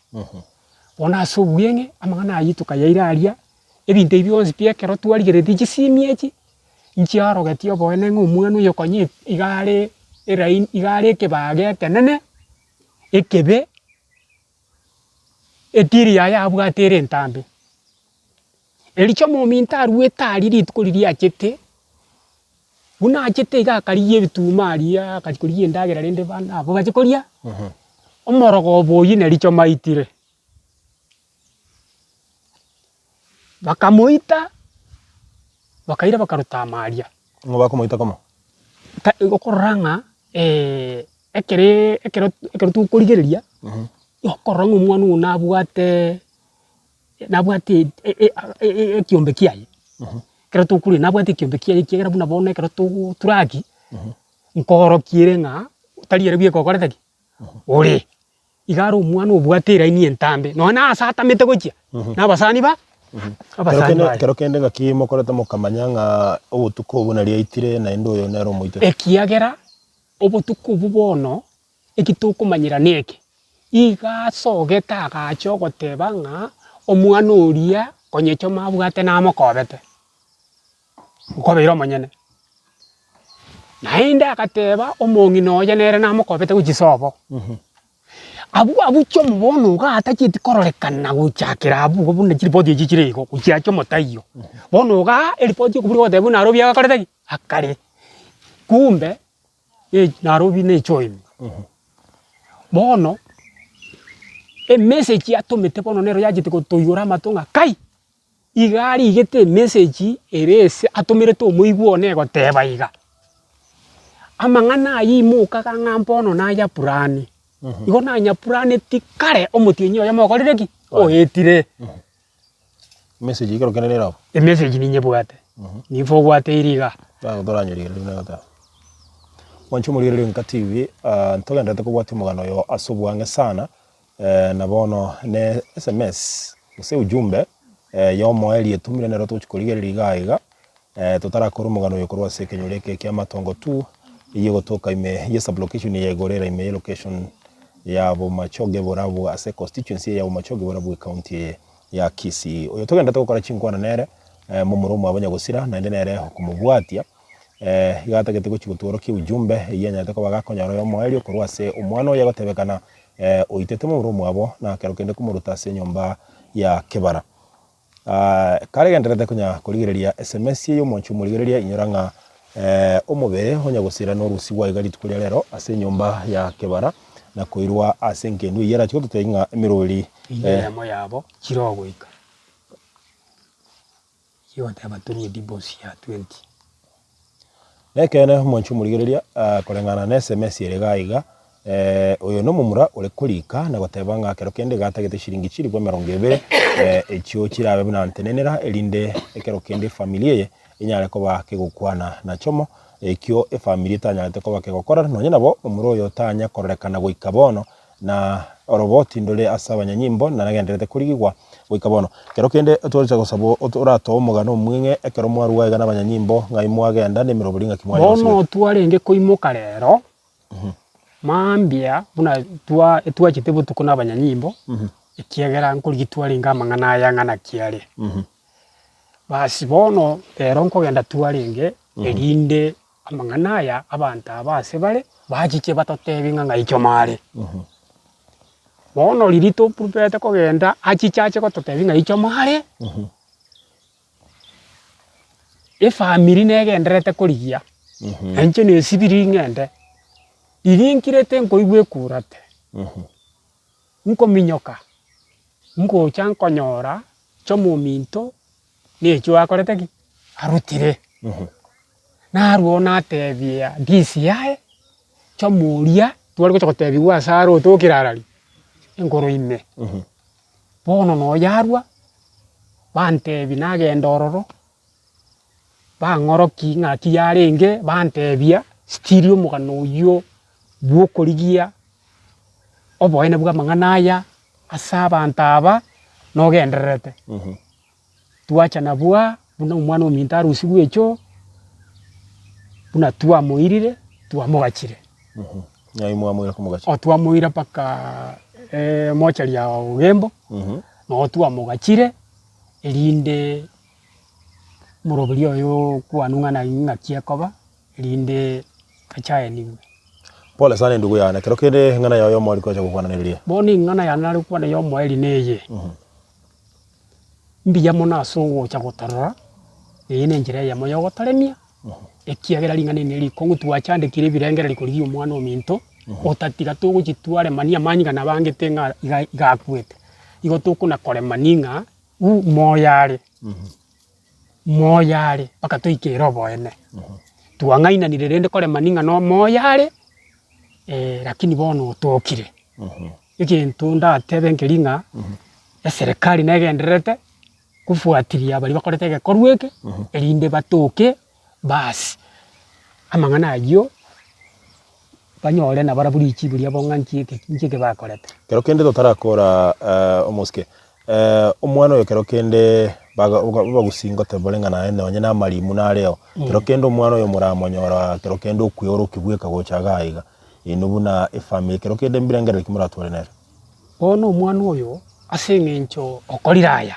bono ase obweng'e amang'ana aywo tokayairaria ebinto ebi bionsi pi ekero twarigereti chisimi echi nchiarogeti oboene ng'a omwana oyo konye igare eraini igare ekebage ekenene ekebe etiri yaye abwate ere entambe erichomo ominto arwete aria rituko riria achete buna achete iga akarigia ebituma aria akachikoria endagera rende bana abo bachikoria omorogo oboyi nericho maitire bakamoita bakaira bakaruta amaria ng'o bakomoita komo okorora ng'a ekero tukorigereria okorora ng'a omwana oyo nabwate ekiombe kiaye ekero tokuria nabwate ekiombe kiaye ekiagera buna bono ekero turaki nkorokiere ng'a tari ere bwekokorete ki ore igare omwana obwate eraini entambe nonye ase atamete gochia nabasani ba kero kende ng'aki mokorete mokamanya ng'a obotuko obo nari aitire naende oyo nere omoite ekiagera obotuko obo bono eki tokomanyera neke iga asogete agacha ogoteba ng'a omwana oria konyechoma abwate namokobete nkobeire omonyene naende agateba omong'ina oye nere namokobete gochisobo abwo chomo bono iga atachieti kororekana gochakera abwo buna chiripoti echi chire igo gochiacha omotaiyo bono iga eripoti okobura ogoteba buna Nairobi agakorete ki akare kumbe Nairobi na echoimi bono emessage atomete bono nero yachete gotoigora amato ng'a kai iga arigete emessage erese atomerete omoigwa one egoteba iga amang'ana aywo imokaga ng'a mbono naya purani igo nanya puraneti kare omotienyi oyo mokorire ki oetire message igero kende nero emessage ninyebwate nifo obwateire iga toranyorigereri buna gota wancho murigereri nka TV ntogendete kobwatia omogano oyo ase obwang'e sana na bono ne SMS gose ujumbe yomoeri etumire nero tochikorigereri iga iga totarakora omogano oyo korwa ase ekenyoro eke kia Matongo 2 iye gotoka ime ye sublocation ya Igorera ime location ya Bomachoge Borabu ase constituency ya Bomachoge Borabu county ya Kisii oyo togendete gokora chinkwana nere momuromo abanyagosira naende nere kumubwatia igatagete gochigotworokia ujumbe iyenyete koba gakonyora yomoeri korwa ase omwana oyo agotebekana oitete momuromo abo na kero kende kumuruta ase nyomba ya Kebara karegenderete konya korigereria SMS yo mwancho murigereria inyora ng'a omobere onyagosira norusi gwa igari tukuria rero ase nyomba ya Kebara na koirwa ase nkendu yera chiko tuteng'a emirori mo yabo chirogoika yote abatuni dibosi ya 20 nekene mwancho murigereria korengana na SMS erega iga oyo no mumura ore kurika na goteba ng'a kero kende gatagete shiringi chiri kwa 20 ekyo kirabe buna ntenenera elinde ekero kende familia ye inyare koba kegukwana na chomo ekio efamily tanyarete koba kegokora nonye nabo omuroyo tanya korekana goika bono na oroboti ndole asaba nyanyimbo na nagenderete kurigigwa goika bono kero kende twaje gusabo urato omugano mwinge ekero mwaruga igana banyanyimbo ngai mwagenda ne miroburinga kimwanya bono twarenge koimoka rero mambia buna twachite butuko n'abanyanyimbo ikiagera nkurigitwa ringa mang'ana yang'ana kiare basi bono rero nkogenda twarenge erinde amang'ana aya abantu abase bare bachiche batotebi ng'anga icho mare bono ririto purupete kogenda achichache gototebi ng'a icho mare efamily negenderete kurigia enche nesibiri ng'ende irinkirete nkoigwe kurate nkominyoka ngocha nkonyora chomo minto necho akorete ki arutire naruona atebia DCI chomuria twari gocha gotebi gwa saro tukirarari engoro ime bono no yarwa bantebi nagenda ororo bang'oroki ng'aki yarenge bantebia stirio mugano uyo bwokorigia oboene bwa mang'ana aya ase abantu aba nogendererete twachana bwa buna omwana ominto arusi gwecho buna twamoirire twamogachire nyai mwamoira kumugachira twamoira paka mochari ya Ugembo no twamogachire erinde murobiri oyo kwanung'ana ng'aki ekoba erinde kachaye niwe. Pole sana ndugu yana kero kende ng'ana yayo mwari kwacha gukwananiria boni ng'ana yana ari kwana yo mweri neye mbiya mona so cha gotarora ene njira ya moyo gotaremia ekiagera ring'ana ni rikongu twachandikire birengera rikurigi omwana ominto otatiga tugujitware mania manyiga na bangete ng'a igakwete igo tukuna kore maninga moyare moyare paka toikero boene twang'aina ni rende kore maninga no moyare lakini bono tokire ikintu ndatebe nkiringa ya serikali negenderete kufuatilia bali bakorete gekorweke erinde batoke basi amang'ana ayo banyore na baraburi ichiburia bong'anchi nchike bakorete kero kende totarakora omoske omwana oyo kero kende bagusingo tebolenga na ene onye na marimu na leo kero kende omwana oyo muramonyora kero kende okuyoro kibweka gochaga iga inubuna efamily kero kende mbirengere kimuratware nere ono omwana oyo aseng'encho okoriraya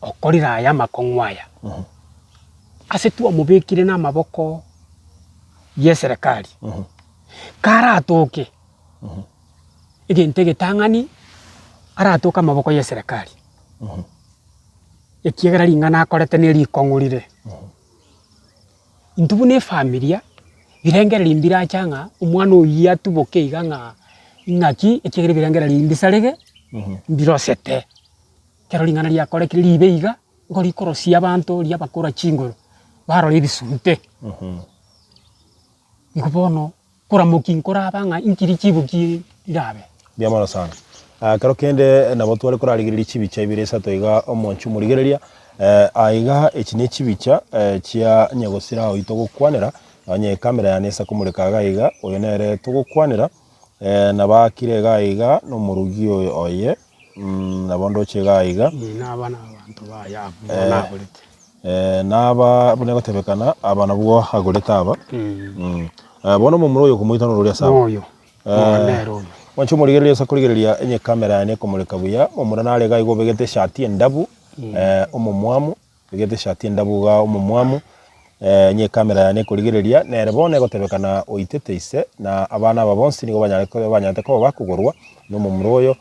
okoriraya makong'waya ase twamubekire n'amaboko ya serikali karatoke egente getang'ani aratoka amaboko ya serikali ekiegera ring'ana akorete nerikong'urire intubu ne familia birengere rimbira chang'a omwana oyi atuboke iga ng'aki ekiegere birengere rimbisarege mbirosete kero ring'ana riakorekire ribe iga ngo rikorosia abantu riabakora chingoro barora ebisunte igo bono kuramoki nkoraba ng'a inkiri chibuki irabe biamara sana kero kende nabo twari kurarigirira chibicha ibire esato iga omonchu murigereria aiga echi ne chibicha chia nyagosira oito gukwanera onye kamera ya nesa kumurikaga iga oyo nere tugukwanira na bakire gaiga no murugi oye nabondo chega iga n'abana abantu baya naburite naba bune gotebekana abana bwo agureta aba bono mu muroyo kumuita no ruria sabo oyo nero wanchu murigereria sakurigereria enye kamera ya ne kumurika buya omura nare gaigo begete shati endabu omomwamu begete shati endabu ga omomwamu nye kamera ya ne kurigereria nere bone gotebekana oiteteise na abana aba bonsi nigo banyate ko bakugorwa no mu muroyo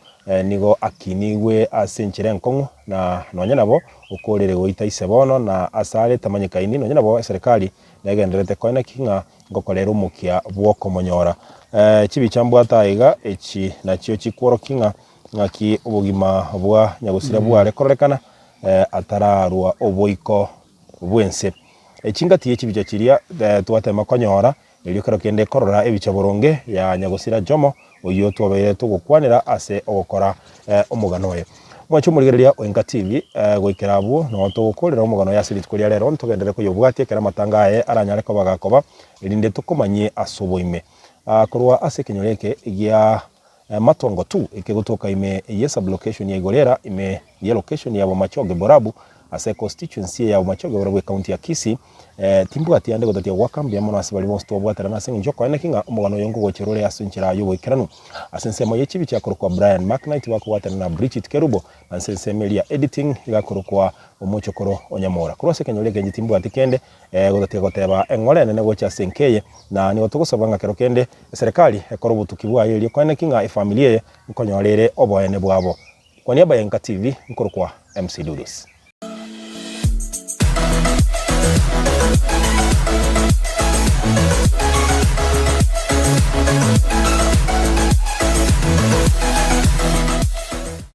nigo akinigwe asenchire nkong'u na nonye nabo ukorere goita ise bono na asare tamanyikaini nonye nabo serikali negenderete koina kinga ngokorera umukia bwoko monyora chibi chambwa taiga echi nachio chikworo kinga ngaki ubugima bwa nyagusira bwa rekorekana atararwa oboiko bwense echingati echi bicha chiria twatema konyora elio kero kende korora ebicha boronge ya nyagusira jomo oyo twabaye tugukwanira ase ogokora omugano oyo mwacho murigereria Oinga TV gwikira abo no tugukurira umugano ya City kuria rero ntugendere kuyobwatie kera matangae aranyare ko bagakoba irinde tukomanye asubuime kurwa ase kinyoreke ya Matongo 2 ikigutuka ime ye sublocation ya Igorera ime ye location ya Bomachoge Borabu ase constituency ya Bomachoge Borabu county ya Kisii timbu atiande gotatia wakambia mono asibali mosto bwatera na singi njoko ene kinga umugano yongo gochirore asunchira yugo ikiranu asensemo ye chibi cyakoro kwa Brian McKnight wako watera na Bridget Kerubo ansensemelia editing igakoro kwa umuchokoro onyamora kurose kenyoreke nyitimbu atikende gotatia goteba engole nene gocha senkeye na ni otugusabanga kero kende serikali ekoro butukibwa yeli kwa ene kinga familia nkonyorere oboene bwabo kwa niaba ya Oinga TV nkoro kwa MC Dudes.